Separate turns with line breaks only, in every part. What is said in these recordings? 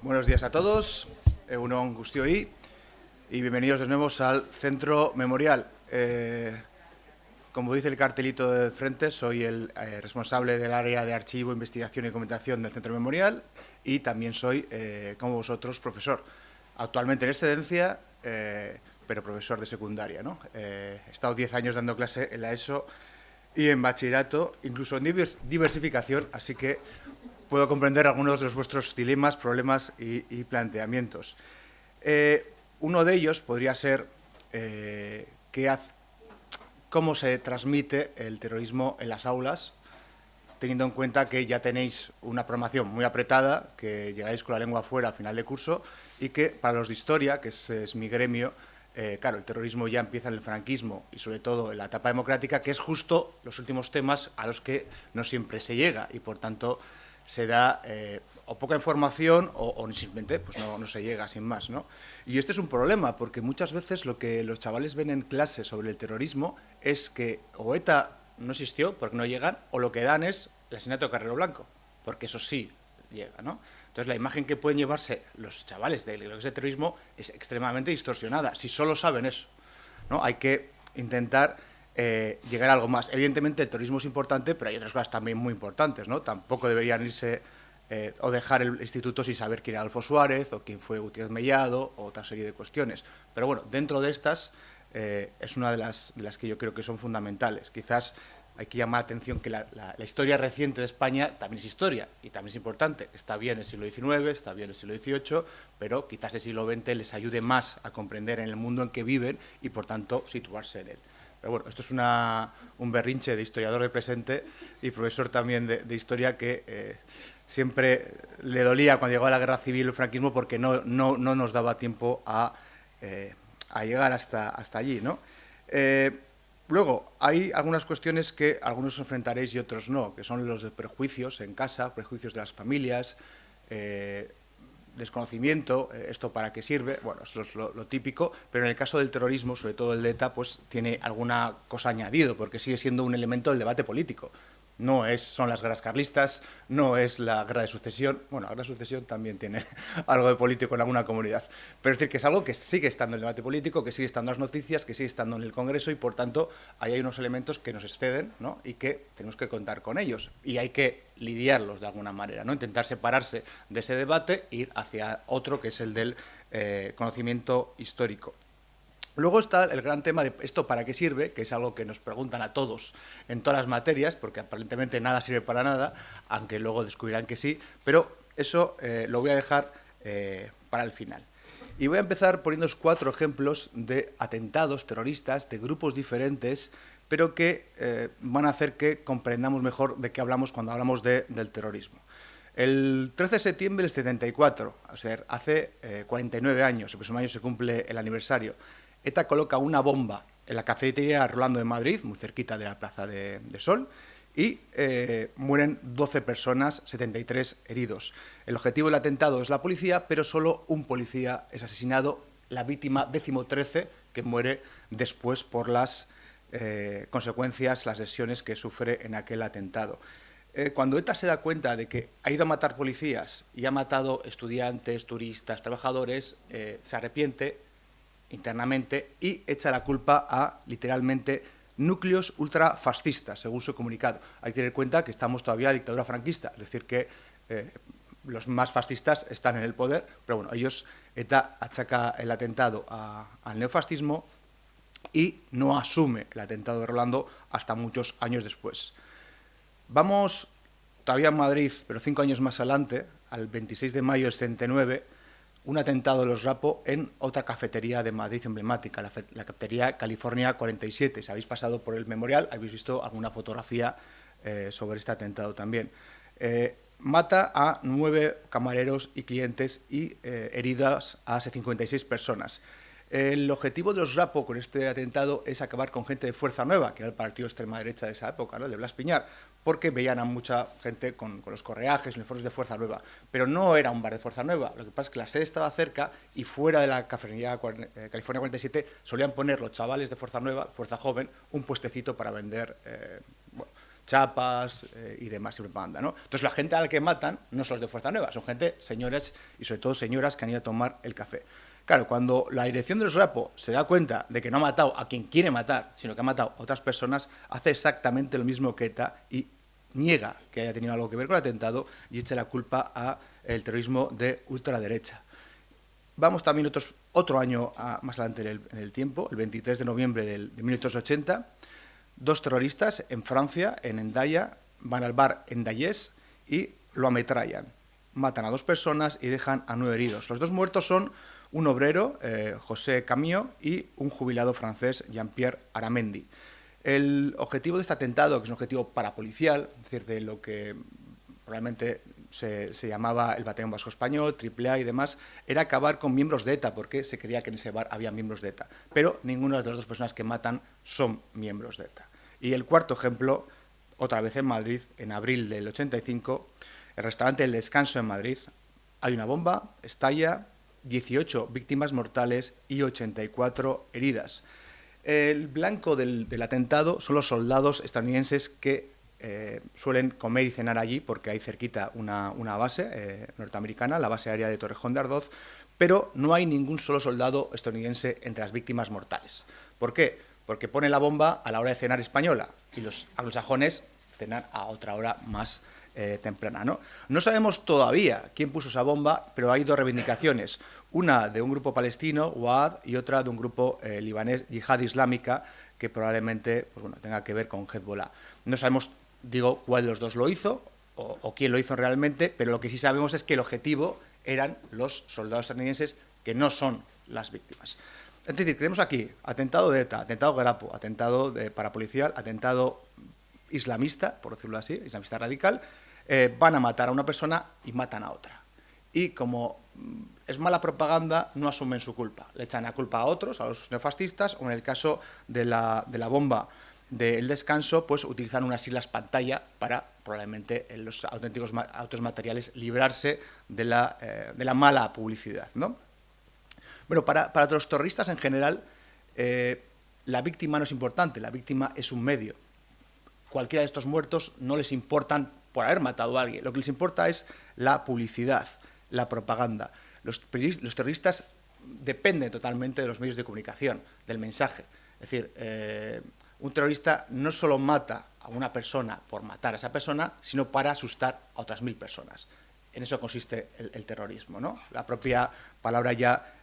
Buenos días a todos, Egunon Guztioi, y bienvenidos de nuevo al Centro Memorial. Como dice el cartelito de frente, soy el responsable del área de archivo, investigación y documentación del Centro Memorial y también soy, como vosotros, profesor. Actualmente en excedencia, pero profesor de secundaria, ¿no? He estado 10 años dando clase en la ESO y en bachillerato, incluso en diversificación, así que puedo comprender algunos de vuestros dilemas, problemas y planteamientos. Uno de ellos podría ser cómo se transmite el terrorismo en las aulas, teniendo en cuenta que ya tenéis una programación muy apretada, que llegáis con la lengua fuera a final de curso y que para los de historia, que es mi gremio, claro, el terrorismo ya empieza en el franquismo y sobre todo en la etapa democrática, que es justo los últimos temas a los que no siempre se llega y por tanto se da o poca información o simplemente pues no se llega sin más, ¿no? Y este es un problema porque muchas veces lo que los chavales ven en clase sobre el terrorismo es que o ETA no existió porque no llegan, o lo que dan es el asesinato de Carrero Blanco, porque eso sí llega, ¿no? Entonces la imagen que pueden llevarse los chavales de lo que es el terrorismo es extremadamente distorsionada, si solo saben eso, ¿no? Hay que intentar llegar a algo más. Evidentemente el terrorismo es importante, pero hay otras cosas también muy importantes, ¿no? Tampoco deberían irse o dejar el instituto sin saber quién era Adolfo Suárez o quién fue Gutiérrez Mellado o otra serie de cuestiones. Pero bueno, dentro de estas es una de las que yo creo que son fundamentales. Quizás hay que llamar la atención que la historia reciente de España también es historia y también es importante. Está bien el siglo XIX, está bien el siglo XVIII, pero quizás el siglo XX les ayude más a comprender en el mundo en que viven y, por tanto, situarse en él. Pero bueno, esto es un berrinche de historiador del presente y profesor también de historia que siempre le dolía cuando llegó a la guerra civil el franquismo porque no nos daba tiempo a llegar hasta allí, ¿no? Luego, hay algunas cuestiones que algunos os enfrentaréis y otros no, que son los de prejuicios en casa, prejuicios de las familias, desconocimiento, esto para qué sirve, bueno, esto es lo típico, pero en el caso del terrorismo, sobre todo el de ETA, pues tiene alguna cosa añadido, porque sigue siendo un elemento del debate político. No son las guerras carlistas, no es la guerra de sucesión. Bueno, la guerra de sucesión también tiene algo de político en alguna comunidad. Pero es decir, que es algo que sigue estando en el debate político, que sigue estando en las noticias, que sigue estando en el Congreso y, por tanto, ahí hay unos elementos que nos exceden, ¿no? Y que tenemos que contar con ellos. Y hay que lidiarlos de alguna manera, ¿no? Intentar separarse de ese debate e ir hacia otro, que es el del conocimiento histórico. Luego está el gran tema de esto para qué sirve, que es algo que nos preguntan a todos en todas las materias, porque aparentemente nada sirve para nada, aunque luego descubrirán que sí, pero eso lo voy a dejar para el final. Y voy a empezar poniéndoos 4 ejemplos de atentados terroristas de grupos diferentes, pero que van a hacer que comprendamos mejor de qué hablamos cuando hablamos del terrorismo. El 13 de septiembre del 74, o sea, hace 49 años, el próximo año se cumple el aniversario, ETA coloca una bomba en la cafetería Rolando de Madrid, muy cerquita de la Plaza de Sol, y mueren 12 personas, 73 heridos. El objetivo del atentado es la policía, pero solo un policía es asesinado, la víctima 13º, que muere después por las consecuencias, las lesiones que sufre en aquel atentado. Cuando ETA se da cuenta de que ha ido a matar policías y ha matado estudiantes, turistas, trabajadores, se arrepiente internamente y echa la culpa a, literalmente, núcleos ultrafascistas, según su comunicado. Hay que tener en cuenta que estamos todavía en la dictadura franquista, es decir, que los más fascistas están en el poder, pero bueno, ETA achaca el atentado al neofascismo y no asume el atentado de Rolando hasta muchos años después. Vamos todavía en Madrid, pero 5 años más adelante, al 26 de mayo del 79, un atentado de los Rapo en otra cafetería de Madrid emblemática, la cafetería California 47. Si habéis pasado por el memorial, habéis visto alguna fotografía sobre este atentado también. Mata a 9 camareros y clientes y heridas a 56 personas. El objetivo de los Rapo con este atentado es acabar con gente de Fuerza Nueva, que era el partido de extrema derecha de esa época, ¿no? El de Blas Piñar, porque veían a mucha gente con los correajes, uniformes de Fuerza Nueva. Pero no era un bar de Fuerza Nueva, lo que pasa es que la sede estaba cerca y fuera de la cafetería California 47 solían poner los chavales de Fuerza Nueva, Fuerza Joven, un puestecito para vender chapas y demás y propaganda, ¿no? Entonces la gente a la que matan no son los de Fuerza Nueva, son gente, señores y sobre todo señoras que han ido a tomar el café. Claro, cuando la dirección de los Grapo se da cuenta de que no ha matado a quien quiere matar, sino que ha matado a otras personas, hace exactamente lo mismo que ETA y niega que haya tenido algo que ver con el atentado y echa la culpa al terrorismo de ultraderecha. Vamos también otro año más adelante en el tiempo, el 23 de noviembre de 1980, dos terroristas en Francia, en Hendaya, van al bar Hendayés y lo ametrallan. Matan a 2 personas y dejan a 9 heridos. Los 2 muertos son un obrero, José Camillo, y un jubilado francés, Jean-Pierre Aramendi. El objetivo de este atentado, que es un objetivo parapolicial, es decir, de lo que probablemente se llamaba el Batallón Vasco Español, AAA y demás, era acabar con miembros de ETA, porque se creía que en ese bar había miembros de ETA. Pero ninguna de las 2 personas que matan son miembros de ETA. Y el cuarto ejemplo, otra vez en Madrid, en abril del 85, el restaurante El Descanso en Madrid, hay una bomba, estalla, 18 víctimas mortales y 84 heridas. El blanco del atentado son los soldados estadounidenses que suelen comer y cenar allí porque hay cerquita una base norteamericana, la base aérea de Torrejón de Ardoz, pero no hay ningún solo soldado estadounidense entre las víctimas mortales. ¿Por qué? Porque pone la bomba a la hora de cenar española y los anglosajones cenan a otra hora más temprana, ¿no? No sabemos todavía quién puso esa bomba, pero hay 2 reivindicaciones. Una de un grupo palestino, Waad, y otra de un grupo libanés, Yihad Islámica, que probablemente pues bueno, tenga que ver con Hezbollah. No sabemos, digo, cuál de los 2 lo hizo o quién lo hizo realmente, pero lo que sí sabemos es que el objetivo eran los soldados estadounidenses que no son las víctimas. Es decir, tenemos aquí atentado de ETA, atentado Grapo, atentado parapolicial, atentado islamista, por decirlo así, islamista radical, van a matar a una persona y matan a otra. Y como es mala propaganda, no asumen su culpa. Le echan la culpa a otros, a los neofascistas, o en el caso de la bomba del Descanso, pues utilizan unas islas pantalla para, probablemente, en los auténticos autos materiales, librarse de la mala publicidad, ¿no? Bueno, para los terroristas en general, la víctima no es importante, la víctima es un medio. Cualquiera de estos muertos no les importan por haber matado a alguien. Lo que les importa es la publicidad, la propaganda. Los terroristas dependen totalmente de los medios de comunicación, del mensaje. Es decir, un terrorista no solo mata a una persona por matar a esa persona, sino para asustar a otras 1000 personas. En eso consiste el terrorismo, ¿no? La propia palabra ya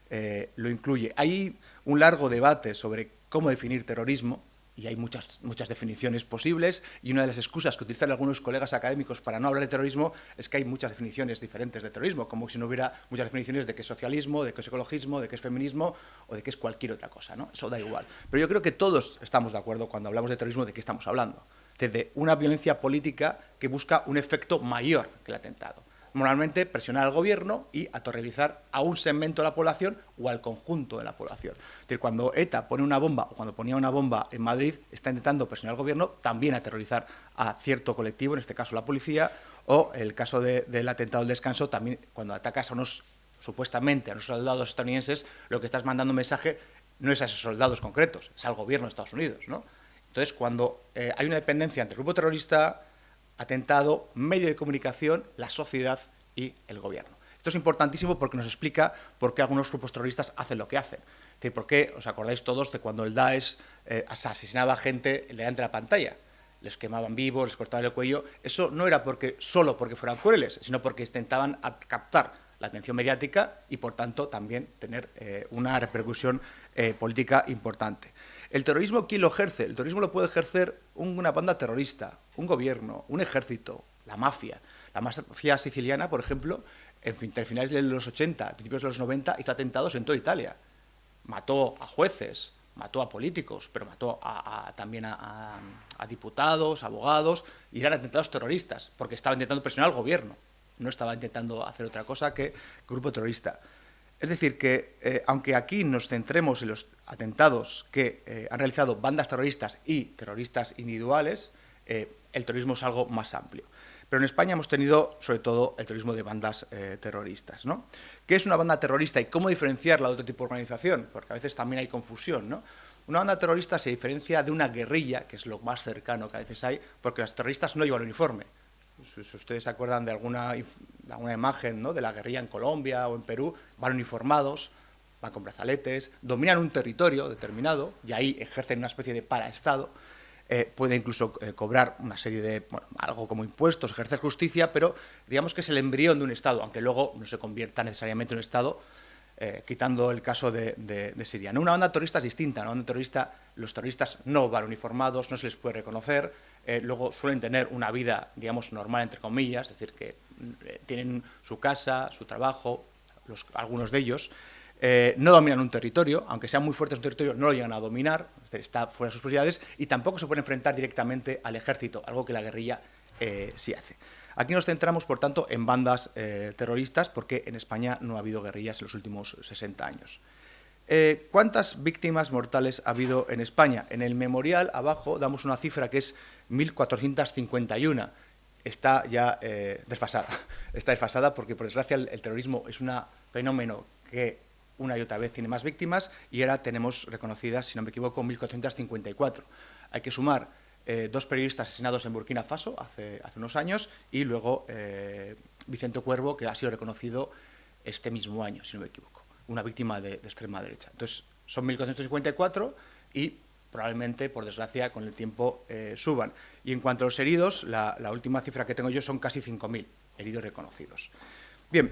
lo incluye. Hay un largo debate sobre cómo definir terrorismo, y hay muchas definiciones posibles, y una de las excusas que utilizan algunos colegas académicos para no hablar de terrorismo es que hay muchas definiciones diferentes de terrorismo, como si no hubiera muchas definiciones de qué es socialismo, de qué es ecologismo, de qué es feminismo o de qué es cualquier otra cosa, ¿no? Eso da igual. Pero yo creo que todos estamos de acuerdo cuando hablamos de terrorismo de qué estamos hablando. De una violencia política que busca un efecto mayor que el atentado. Normalmente presionar al gobierno y aterrorizar a un segmento de la población o al conjunto de la población. Es decir, cuando ETA pone una bomba o cuando ponía una bomba en Madrid, está intentando presionar al gobierno, también aterrorizar a cierto colectivo, en este caso la policía, o el caso del atentado del Descanso, también cuando atacas supuestamente a unos soldados estadounidenses, lo que estás mandando un mensaje no es a esos soldados concretos, es al gobierno de Estados Unidos, ¿no? Entonces, cuando hay una dependencia entre el grupo terrorista, atentado, medio de comunicación, la sociedad y el gobierno. Esto es importantísimo porque nos explica por qué algunos grupos terroristas hacen lo que hacen. Es decir, por qué, os acordáis todos de cuando el Daesh asesinaba a gente delante de la pantalla, les quemaban vivos, les cortaban el cuello. Eso no era solo porque fueran crueles, sino porque intentaban captar la atención mediática y, por tanto, también tener una repercusión política importante. ¿El terrorismo quién lo ejerce? El terrorismo lo puede ejercer una banda terrorista, un gobierno, un ejército, la mafia. La mafia siciliana, por ejemplo, entre finales de los 80, principios de los 90, hizo atentados en toda Italia. Mató a jueces, mató a políticos, pero mató también a diputados, abogados, y eran atentados terroristas, porque estaba intentando presionar al gobierno. No estaba intentando hacer otra cosa que grupo terrorista. Es decir, que aunque aquí nos centremos en los atentados que han realizado bandas terroristas y terroristas individuales, el terrorismo es algo más amplio. Pero en España hemos tenido, sobre todo, el terrorismo de bandas terroristas, ¿no? ¿Qué es una banda terrorista y cómo diferenciarla de otro tipo de organización? Porque a veces también hay confusión, ¿no? Una banda terrorista se diferencia de una guerrilla, que es lo más cercano que a veces hay, porque los terroristas no llevan uniforme. Si ustedes se acuerdan de alguna imagen, ¿no?, de la guerrilla en Colombia o en Perú, van uniformados, van con brazaletes, dominan un territorio determinado y ahí ejercen una especie de paraestado. Puede incluso cobrar una serie de, bueno, algo como impuestos, ejercer justicia, pero digamos que es el embrión de un Estado, aunque luego no se convierta necesariamente en un Estado, quitando el caso de Siria. ¿No? Una banda terrorista es distinta. Una banda terrorista, los terroristas no van uniformados, no se les puede reconocer, luego suelen tener una vida, digamos, normal, entre comillas, es decir, que tienen su casa, su trabajo, algunos de ellos. No dominan un territorio, aunque sean muy fuertes en un territorio, no lo llegan a dominar, es decir, está fuera de sus posibilidades, y tampoco se pueden enfrentar directamente al ejército, algo que la guerrilla sí hace. Aquí nos centramos, por tanto, en bandas terroristas, porque en España no ha habido guerrillas en los últimos 60 años. ¿Cuántas víctimas mortales ha habido en España? En el memorial, abajo, damos una cifra que es 1.451. Está ya desfasada. Está desfasada porque, por desgracia, el terrorismo es un fenómeno que una y otra vez tiene más víctimas y ahora tenemos reconocidas, si no me equivoco, 1.454. Hay que sumar 2 periodistas asesinados en Burkina Faso hace unos años y luego Vicente Cuervo, que ha sido reconocido este mismo año, si no me equivoco, una víctima de extrema derecha. Entonces, son 1.454 y probablemente, por desgracia, con el tiempo suban. Y en cuanto a los heridos, la última cifra que tengo yo son casi 5.000 heridos reconocidos. Bien,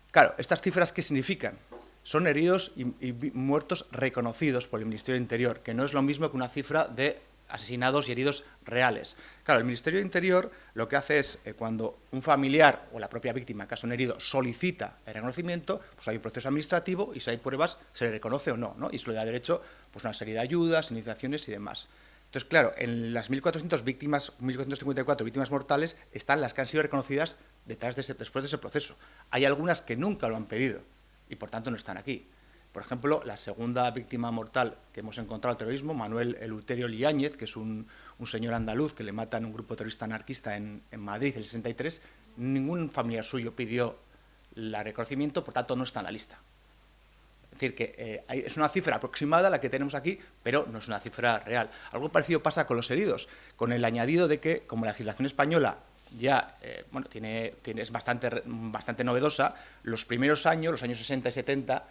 claro, ¿estas cifras qué significan? Son heridos y muertos reconocidos por el Ministerio de Interior, que no es lo mismo que una cifra de asesinados y heridos reales. Claro, el Ministerio de Interior lo que hace es, cuando un familiar o la propia víctima, en caso de un herido, solicita el reconocimiento, pues hay un proceso administrativo y si hay pruebas se le reconoce o no, ¿no? Y se le da derecho pues, a una serie de ayudas, iniciaciones y demás. Entonces, claro, en las 1.454 víctimas mortales están las que han sido reconocidas después de ese proceso. Hay algunas que nunca lo han pedido y, por tanto, no están aquí. Por ejemplo, la segunda víctima mortal que hemos encontrado al terrorismo, Manuel Eleuterio Liáñez, que es un señor andaluz que le mata en un grupo terrorista anarquista en Madrid, el 63, ningún familiar suyo pidió el reconocimiento, por tanto, no está en la lista. Es decir, que es una cifra aproximada la que tenemos aquí, pero no es una cifra real. Algo parecido pasa con los heridos, con el añadido de que, como la legislación española ya bueno, es bastante novedosa, los primeros años, los años 60 y 70,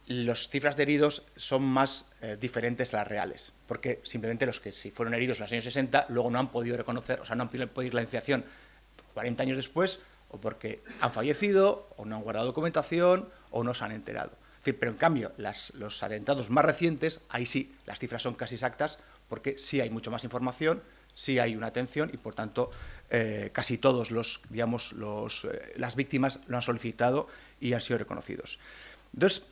las cifras de heridos son más diferentes a las reales, porque simplemente los que si fueron heridos en los años 60 luego no han podido reconocer, o sea, no han podido ir la iniciación 40 años después, o porque han fallecido, o no han guardado documentación, o no se han enterado. Es decir, pero en cambio, los atentados más recientes, ahí sí, las cifras son casi exactas, porque sí hay mucho más información, sí hay una atención y, por tanto, casi todos las víctimas lo han solicitado y han sido reconocidos. Entonces,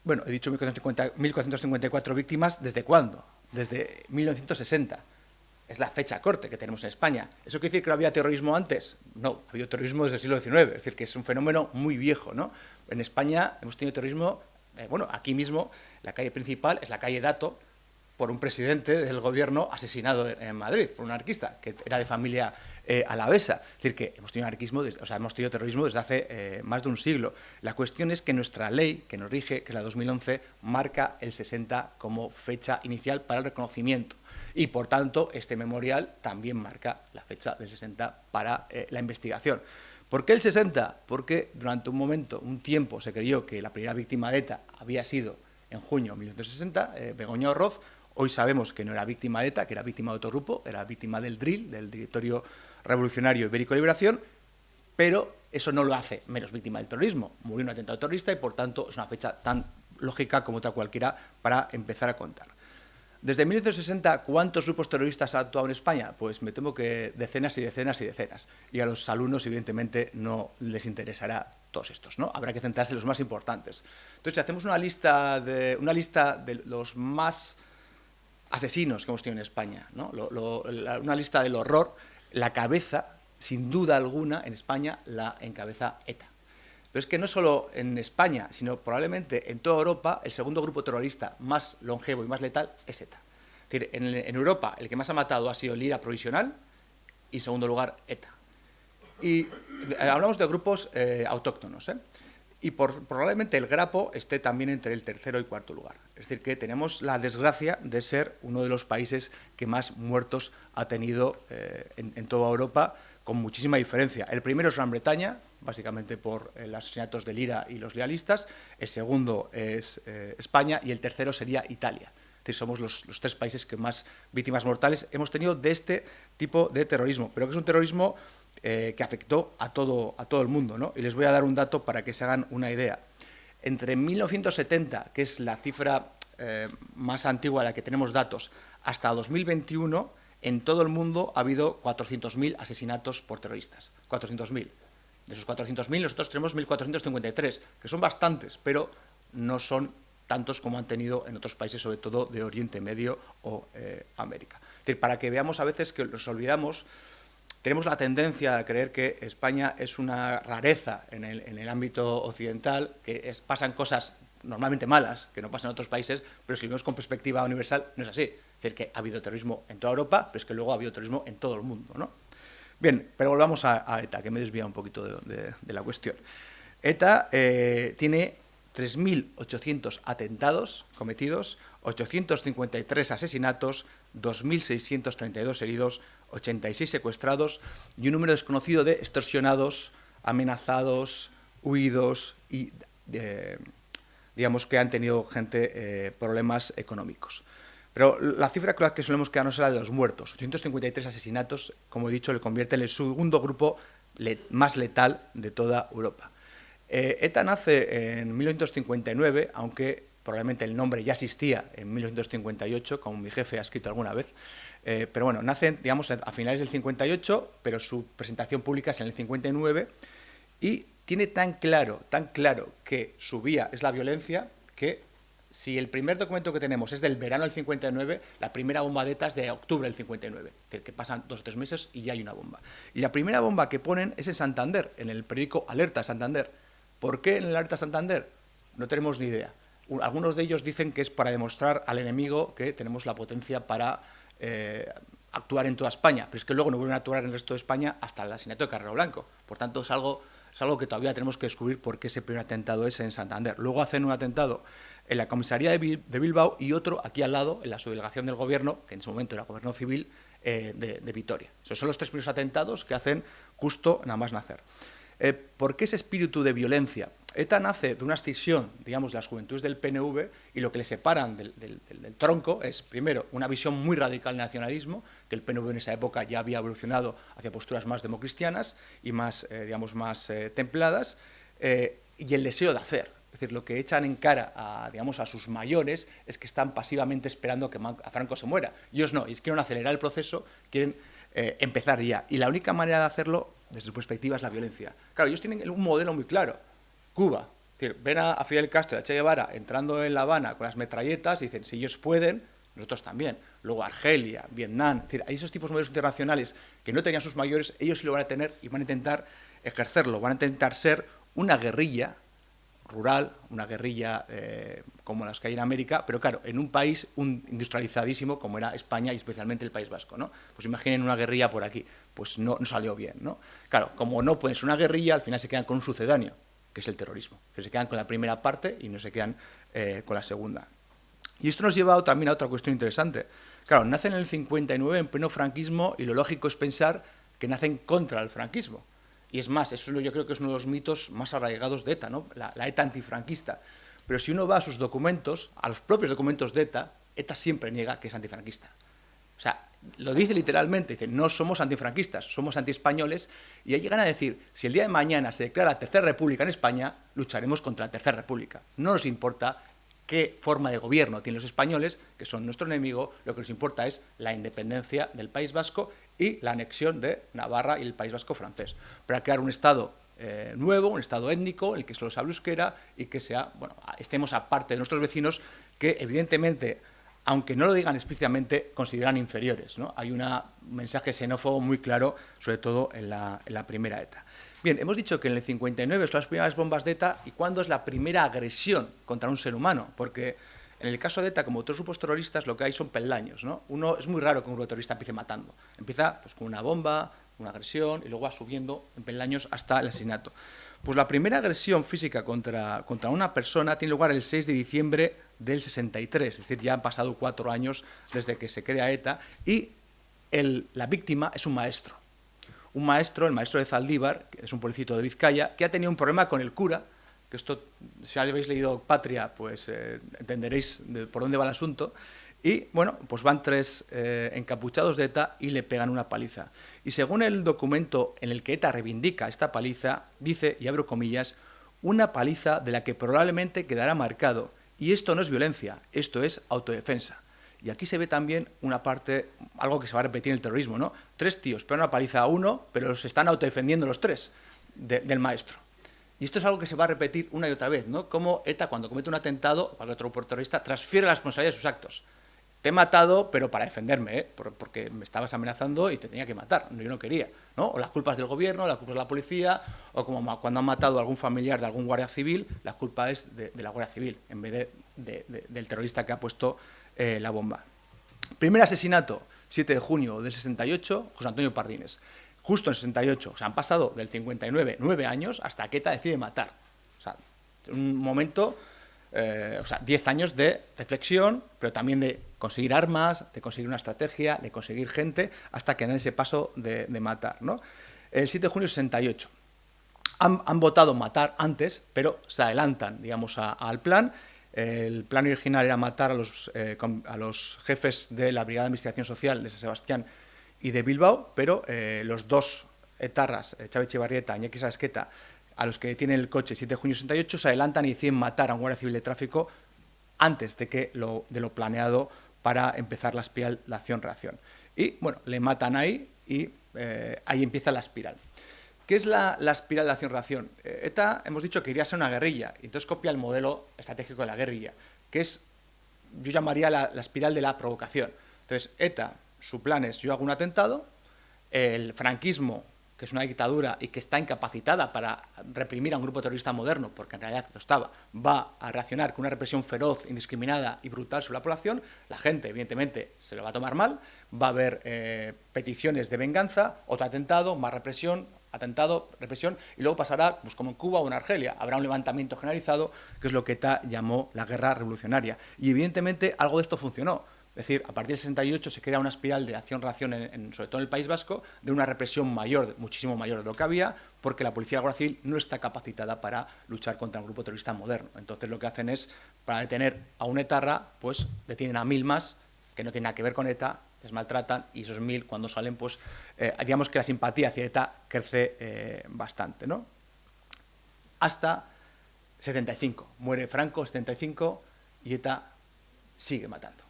bueno, he dicho 1.454 víctimas, ¿desde cuándo? Desde 1960. Es la fecha corte que tenemos en España. ¿Eso quiere decir que no había terrorismo antes? No, ha habido terrorismo desde el siglo XIX, es decir, que es un fenómeno muy viejo, ¿no? En España hemos tenido terrorismo, bueno, aquí mismo, la calle principal es la calle Dato, por un presidente del gobierno asesinado en Madrid, por un anarquista, que era de familia alavesa. Es decir, que hemos tenido hemos tenido terrorismo desde hace más de un siglo. La cuestión es que nuestra ley, que nos rige, que es la 2011, marca el 60 como fecha inicial para el reconocimiento. Y, por tanto, este memorial también marca la fecha del 60 para la investigación. ¿Por qué el 60? Porque durante un tiempo, se creyó que la primera víctima de ETA había sido en junio de 1960, Begoña Orroz. Hoy sabemos que no era víctima de ETA, que era víctima de otro grupo, era víctima del DRIL, del Directorio Revolucionario Ibérico de Liberación, pero eso no lo hace menos víctima del terrorismo. Murió en un atentado terrorista y, por tanto, es una fecha tan lógica como otra cualquiera para empezar a contar. Desde 1960, ¿cuántos grupos terroristas han actuado en España? Pues me temo que decenas y decenas y decenas. Y a los alumnos, evidentemente, no les interesará todos estos, ¿no? Habrá que centrarse en los más importantes. Entonces, si hacemos una lista de los más asesinos que hemos tenido en España, ¿no? Una lista del horror, la cabeza, sin duda alguna, en España la encabeza ETA. Pero es que no solo en España, sino probablemente en toda Europa, el segundo grupo terrorista más longevo y más letal es ETA. Es decir, en Europa el que más ha matado ha sido el IRA provisional y, en segundo lugar, ETA. Y hablamos de grupos autóctonos, y probablemente el Grapo esté también entre el tercero y cuarto lugar. Es decir, que tenemos la desgracia de ser uno de los países que más muertos ha tenido en toda Europa, con muchísima diferencia. El primero es Gran Bretaña, básicamente por los asesinatos del IRA y los lealistas. El segundo es España y el tercero sería Italia. Es decir, somos los tres países que más víctimas mortales hemos tenido de este tipo de terrorismo, pero que es un terrorismo que afectó a todo el mundo, ¿no? Y les voy a dar un dato para que se hagan una idea. Entre 1970, que es la cifra más antigua de la que tenemos datos, hasta 2021, en todo el mundo ha habido 400.000 asesinatos por terroristas. 400.000. De esos 400.000 nosotros tenemos 1.453, que son bastantes, pero no son tantos como han tenido en otros países, sobre todo de Oriente Medio o América. Es decir, para que veamos a veces que nos olvidamos, tenemos la tendencia a creer que España es una rareza en el ámbito occidental, que pasan cosas normalmente malas, que no pasan en otros países, pero si lo vemos con perspectiva universal, no es así. Es decir, que ha habido terrorismo en toda Europa, pero es que luego ha habido terrorismo en todo el mundo, ¿no? Bien, pero volvamos a ETA, que me he desviado un poquito de la cuestión. ETA tiene 3.800 atentados cometidos, 853 asesinatos, 2.632 heridos, 86 secuestrados y un número desconocido de extorsionados, amenazados, huidos y, digamos, que han tenido gente problemas económicos. Pero la cifra con la que solemos quedarnos es la de los muertos. 853 asesinatos, como he dicho, le convierte en el segundo grupo más letal de toda Europa. ETA nace en 1959, aunque probablemente el nombre ya existía en 1958, como mi jefe ha escrito alguna vez. Pero bueno, nace, digamos, a finales del 58, pero su presentación pública es en el 59, y tiene tan claro que su vía es la violencia, que si el primer documento que tenemos es del verano del 59, la primera bomba de ETA es de octubre del 59, es decir, que pasan 2 o 3 meses y ya hay una bomba. Y la primera bomba que ponen es en Santander, en el periódico Alerta Santander. ¿Por qué en el Alerta Santander? No tenemos ni idea. Algunos de ellos dicen que es para demostrar al enemigo que tenemos la potencia para actuar en toda España, pero es que luego no vuelven a actuar en el resto de España hasta el asesinato de Carrero Blanco. Por tanto, es algo que todavía tenemos que descubrir por qué ese primer atentado es en Santander. Luego hacen un atentado en la comisaría de Bilbao y otro aquí al lado, en la subdelegación del gobierno, que en su momento era gobierno civil, de Vitoria. Esos son los 3 primeros atentados que hacen justo nada más nacer. ¿Por qué ese espíritu de violencia? ETA nace de una escisión, digamos, de las juventudes del PNV, y lo que le separan del tronco es, primero, una visión muy radical del nacionalismo, que el PNV en esa época ya había evolucionado hacia posturas más democristianas y más, digamos, más templadas, y el deseo de hacer. Es decir, lo que echan en cara digamos, a sus mayores es que están pasivamente esperando que Franco se muera. Ellos no, ellos quieren acelerar el proceso, quieren empezar ya. Y la única manera de hacerlo, desde su perspectiva, es la violencia. Claro, ellos tienen un modelo muy claro. Cuba. Es decir, ven a Fidel Castro y a Che Guevara entrando en La Habana con las metralletas y dicen, si ellos pueden, nosotros también. Luego Argelia, Vietnam. Es decir, hay esos tipos de modelos internacionales que no tenían sus mayores, ellos sí lo van a tener y van a intentar ejercerlo. Van a intentar ser una guerrilla rural, una guerrilla como las que hay en América, pero claro, en un país industrializadísimo como era España y especialmente el País Vasco, ¿no? Pues imaginen una guerrilla por aquí, pues no salió bien, ¿no? Claro, como no pueden ser una guerrilla, al final se quedan con un sucedáneo, que es el terrorismo. Se quedan con la primera parte y no se quedan con la segunda. Y esto nos lleva también a otra cuestión interesante. Claro, nacen en el 59 en pleno franquismo y lo lógico es pensar que nacen contra el franquismo. Y es más, eso yo creo que es uno de los mitos más arraigados de ETA, ¿no? La ETA antifranquista. Pero si uno va a sus documentos, a los propios documentos de ETA, ETA siempre niega que es antifranquista. O sea, lo dice literalmente, que no somos antifranquistas, somos antiespañoles, y ahí llegan a decir, si el día de mañana se declara la Tercera República en España, lucharemos contra la Tercera República. No nos importa qué forma de gobierno tienen los españoles, que son nuestro enemigo, lo que nos importa es la independencia del País Vasco y la anexión de Navarra y el País Vasco francés, para crear un Estado nuevo, un Estado étnico, en el que solo se hable euskera y que sea, bueno, estemos aparte de nuestros vecinos que, evidentemente, aunque no lo digan explícitamente, consideran inferiores, ¿no? Hay un mensaje xenófobo muy claro, sobre todo en la primera ETA. Bien, hemos dicho que en el 59 son las primeras bombas de ETA, y ¿cuándo es la primera agresión contra un ser humano? Porque en el caso de ETA, como otros grupos terroristas, lo que hay son peldaños, ¿no? Es muy raro que un grupo terrorista empiece matando. Empieza pues, con una bomba, una agresión, y luego va subiendo en peldaños hasta el asesinato. Pues la primera agresión física contra una persona tiene lugar el 6 de diciembre del 63, es decir, ya han pasado 4 años desde que se crea ETA, y la víctima es un maestro. Un maestro, el maestro de Zaldívar, que es un pueblecito de Vizcaya, que ha tenido un problema con el cura, que esto, si habéis leído Patria, pues entenderéis por dónde va el asunto. Y, bueno, pues van 3 encapuchados de ETA y le pegan una paliza. Y según el documento en el que ETA reivindica esta paliza, dice, y abro comillas, una paliza de la que probablemente quedará marcado. Y esto no es violencia, esto es autodefensa. Y aquí se ve también una parte, algo que se va a repetir en el terrorismo, ¿no? 3 tíos pegan una paliza a uno, pero se están autodefendiendo los 3 del maestro. Y esto es algo que se va a repetir una y otra vez, ¿no? Como ETA, cuando comete un atentado, o cualquier otro terrorista, transfiere la responsabilidad de sus actos. Te he matado, pero para defenderme, porque me estabas amenazando y te tenía que matar, yo no quería, ¿no? O las culpas del gobierno, las culpas de la policía, o como cuando han matado a algún familiar de algún guardia civil, la culpa es de la Guardia Civil, en vez del terrorista que ha puesto la bomba. Primer asesinato, 7 de junio del 68, José Antonio Pardines. Justo en 68, o sea, han pasado del 59, 9 años, hasta que ETA decide matar. O sea, un momento... 10 años de reflexión, pero también de conseguir armas, de conseguir una estrategia, de conseguir gente, hasta que dan ese paso de matar, ¿no? El 7 de junio del 68. Han votado matar antes, pero se adelantan, digamos, al plan. El plan original era matar a los jefes de la Brigada de Investigación Social de San Sebastián y de Bilbao, pero los 2 etarras, Xavi Etxebarrieta y Iñaki Sarasqueta, a los que detienen el coche 7 de junio de 68, se adelantan y deciden matar a un guardia civil de tráfico antes de lo planeado para empezar la espiral de acción-reacción. Y, bueno, le matan ahí y ahí empieza la espiral. ¿Qué es la espiral de acción-reacción? ETA, hemos dicho que iría a ser una guerrilla, y entonces copia el modelo estratégico de la guerrilla, que es, yo llamaría la espiral de la provocación. Entonces, ETA, su plan es, yo hago un atentado, el franquismo, que es una dictadura y que está incapacitada para reprimir a un grupo terrorista moderno, porque en realidad lo estaba, va a reaccionar con una represión feroz, indiscriminada y brutal sobre la población, la gente, evidentemente, se lo va a tomar mal, va a haber peticiones de venganza, otro atentado, más represión, atentado, represión, y luego pasará, pues como en Cuba o en Argelia, habrá un levantamiento generalizado, que es lo que ETA llamó la guerra revolucionaria. Y evidentemente algo de esto funcionó. Es decir, a partir del 68 se crea una espiral de acción-reacción, sobre todo en el País Vasco, de una represión mayor, muchísimo mayor de lo que había, porque la policía de la Guardia Civil no está capacitada para luchar contra un grupo terrorista moderno. Entonces lo que hacen es, para detener a un etarra, pues detienen a 1000 más, que no tienen nada que ver con ETA, les maltratan, y esos 1000 cuando salen, pues digamos que la simpatía hacia ETA crece bastante, ¿no? Hasta 75. Muere Franco, 75, y ETA sigue matando.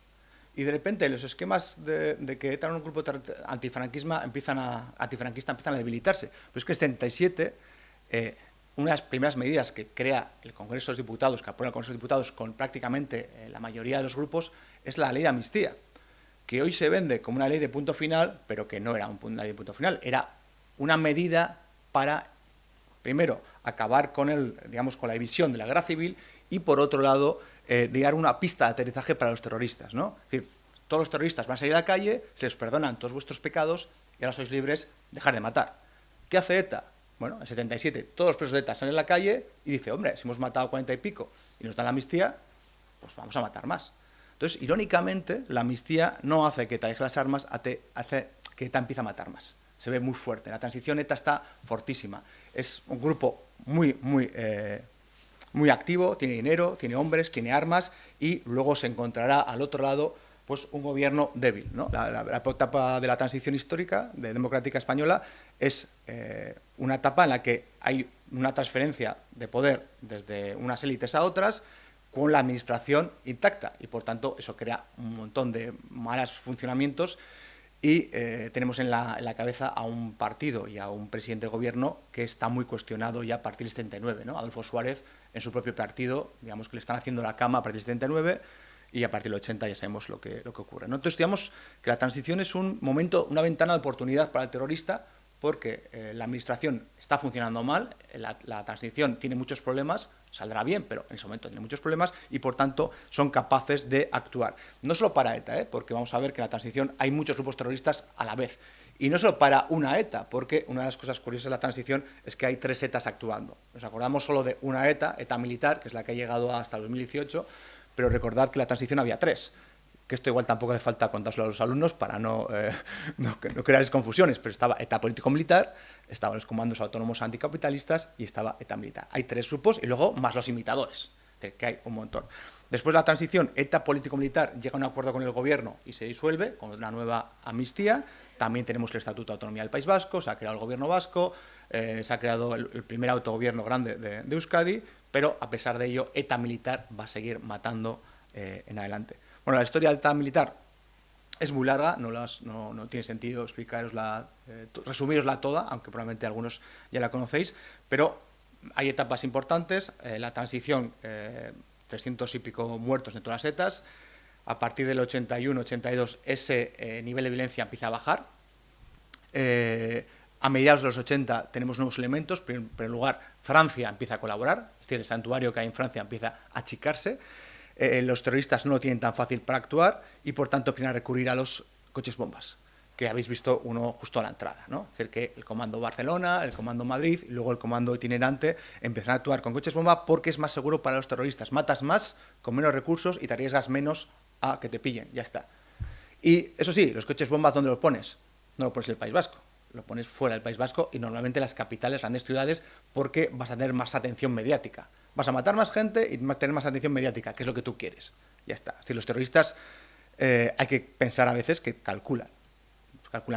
Y de repente los esquemas de que ETA era un grupo antifranquista empiezan a debilitarse. Pero es que en 77, una de las primeras medidas que crea el Congreso de los Diputados, que aprueba el Congreso de los Diputados con prácticamente la mayoría de los grupos, es la ley de amnistía, que hoy se vende como una ley de punto final, pero que no era una ley de punto final, era una medida para, primero, acabar con con la división de la guerra civil y, por otro lado, de dar una pista de aterrizaje para los terroristas, ¿no? Es decir, todos los terroristas van a salir a la calle, se les perdonan todos vuestros pecados y ahora sois libres de dejar de matar. ¿Qué hace ETA? Bueno, en 77 todos los presos de ETA salen a la calle y dice, hombre, si hemos matado 40 y pico y nos dan la amnistía, pues vamos a matar más. Entonces, irónicamente, la amnistía no hace que ETA deje las armas, hace que ETA empiece a matar más. Se ve muy fuerte. La transición ETA está fortísima. Es un grupo muy activo, tiene dinero, tiene hombres, tiene armas, y luego se encontrará al otro lado pues un gobierno débil, ¿no? La etapa de la transición histórica democrática española es una etapa en la que hay una transferencia de poder desde unas élites a otras con la administración intacta, y por tanto eso crea un montón de malos funcionamientos, y tenemos en la cabeza a un partido y a un presidente de gobierno que está muy cuestionado ya a partir del 79, ¿no? Adolfo Suárez, en su propio partido, digamos que le están haciendo la cama a partir del 79, y a partir del 80 ya sabemos lo que ocurre, ¿no? Entonces, digamos que la transición es un momento, una ventana de oportunidad para el terrorista, porque la administración está funcionando mal, la transición tiene muchos problemas, saldrá bien, pero en ese momento tiene muchos problemas, y por tanto son capaces de actuar. No solo para ETA, porque vamos a ver que en la transición hay muchos grupos terroristas a la vez, Y no solo para una ETA, porque una de las cosas curiosas de la transición es que hay 3 ETAs actuando. Nos acordamos solo de una ETA, ETA militar, que es la que ha llegado hasta el 2018, pero recordad que la transición había 3. Que esto igual tampoco hace falta contárselo a los alumnos para no crear confusiones, pero estaba ETA político-militar, estaban los comandos autónomos anticapitalistas y estaba ETA militar. Hay 3 grupos y luego más los imitadores, que hay un montón. Después de la transición, ETA político-militar llega a un acuerdo con el gobierno y se disuelve con una nueva amnistía. También tenemos el Estatuto de Autonomía del País Vasco, se ha creado el gobierno vasco, se ha creado el primer autogobierno grande de Euskadi, pero a pesar de ello, ETA militar va a seguir matando en adelante. Bueno, la historia del ETA militar es muy larga, no tiene sentido explicarosla, resumirosla toda, aunque probablemente algunos ya la conocéis, pero hay etapas importantes, la transición, 300 y pico muertos en todas las ETAs. A partir del 81-82 ese nivel de violencia empieza a bajar. A mediados de los 80 tenemos nuevos elementos. En primer lugar, Francia empieza a colaborar, es decir, el santuario que hay en Francia empieza a achicarse. Los terroristas no lo tienen tan fácil para actuar y, por tanto, empiezan a recurrir a los coches bombas, que habéis visto uno justo a la entrada, ¿no? Es decir, que el Comando Barcelona, el Comando Madrid y luego el Comando Itinerante empiezan a actuar con coches bomba porque es más seguro para los terroristas. Matas más, con menos recursos y te arriesgas menos a que te pillen, ya está. Y eso sí, los coches bombas, ¿dónde los pones? No lo pones en el País Vasco, lo pones fuera del País Vasco y normalmente en las capitales, grandes ciudades, porque vas a tener más atención mediática. Vas a matar más gente y vas a tener más atención mediática, que es lo que tú quieres. Ya está. Es decir, los terroristas hay que pensar a veces que calculan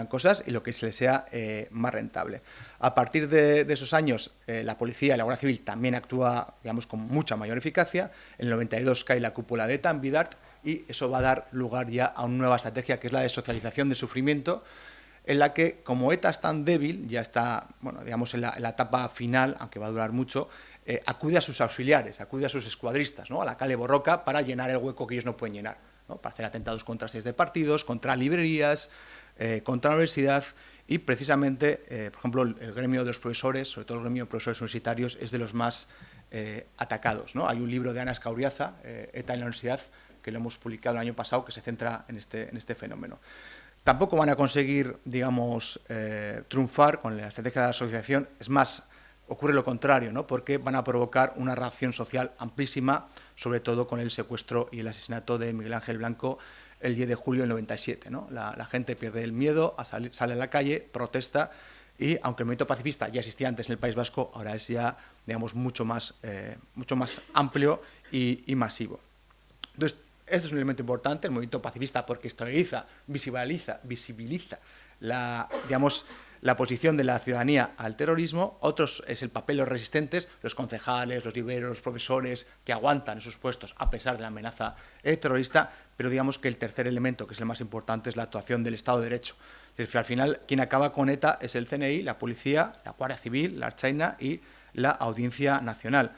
cosas y lo que se les sea más rentable. A partir de esos años, la policía y la Guardia Civil también actúa, digamos, con mucha mayor eficacia. En el 92 cae la cúpula de ETA en Bidart y eso va a dar lugar ya a una nueva estrategia, que es la de socialización de sufrimiento, en la que, como ETA es tan débil, ya está, bueno, digamos, en la etapa final, aunque va a durar mucho, acude a sus auxiliares, acude a sus escuadristas, ¿no? A la Kale Borroka, para llenar el hueco que ellos no pueden llenar, ¿no? Para hacer atentados contra sedes de partidos, contra librerías, contra la universidad y precisamente, por ejemplo, el gremio de los profesores, sobre todo el gremio de profesores universitarios, es de los más atacados, ¿no? Hay un libro de Ana Escauriaza, ETA en la universidad, que lo hemos publicado el año pasado, que se centra en este fenómeno. Tampoco van a conseguir, digamos, triunfar con la estrategia de la asociación, es más, ocurre lo contrario, ¿no? Porque van a provocar una reacción social amplísima, sobre todo con el secuestro y el asesinato de Miguel Ángel Blanco el 10 de julio del 97, ¿no? La gente pierde el miedo, sale a la calle, protesta y, aunque el movimiento pacifista ya existía antes en el País Vasco, ahora es ya, digamos, mucho más amplio y masivo. Entonces, este es un elemento importante, el movimiento pacifista, porque exterioriza, visibiliza la posición de la ciudadanía al terrorismo. Otros es el papel de los resistentes, los concejales, los liberos, los profesores, que aguantan esos puestos a pesar de la amenaza terrorista, pero digamos que el tercer elemento, que es el más importante, es la actuación del Estado de Derecho. Es decir, al final, quien acaba con ETA es el CNI, la Policía, la Guardia Civil, la Ertzaintza y la Audiencia Nacional.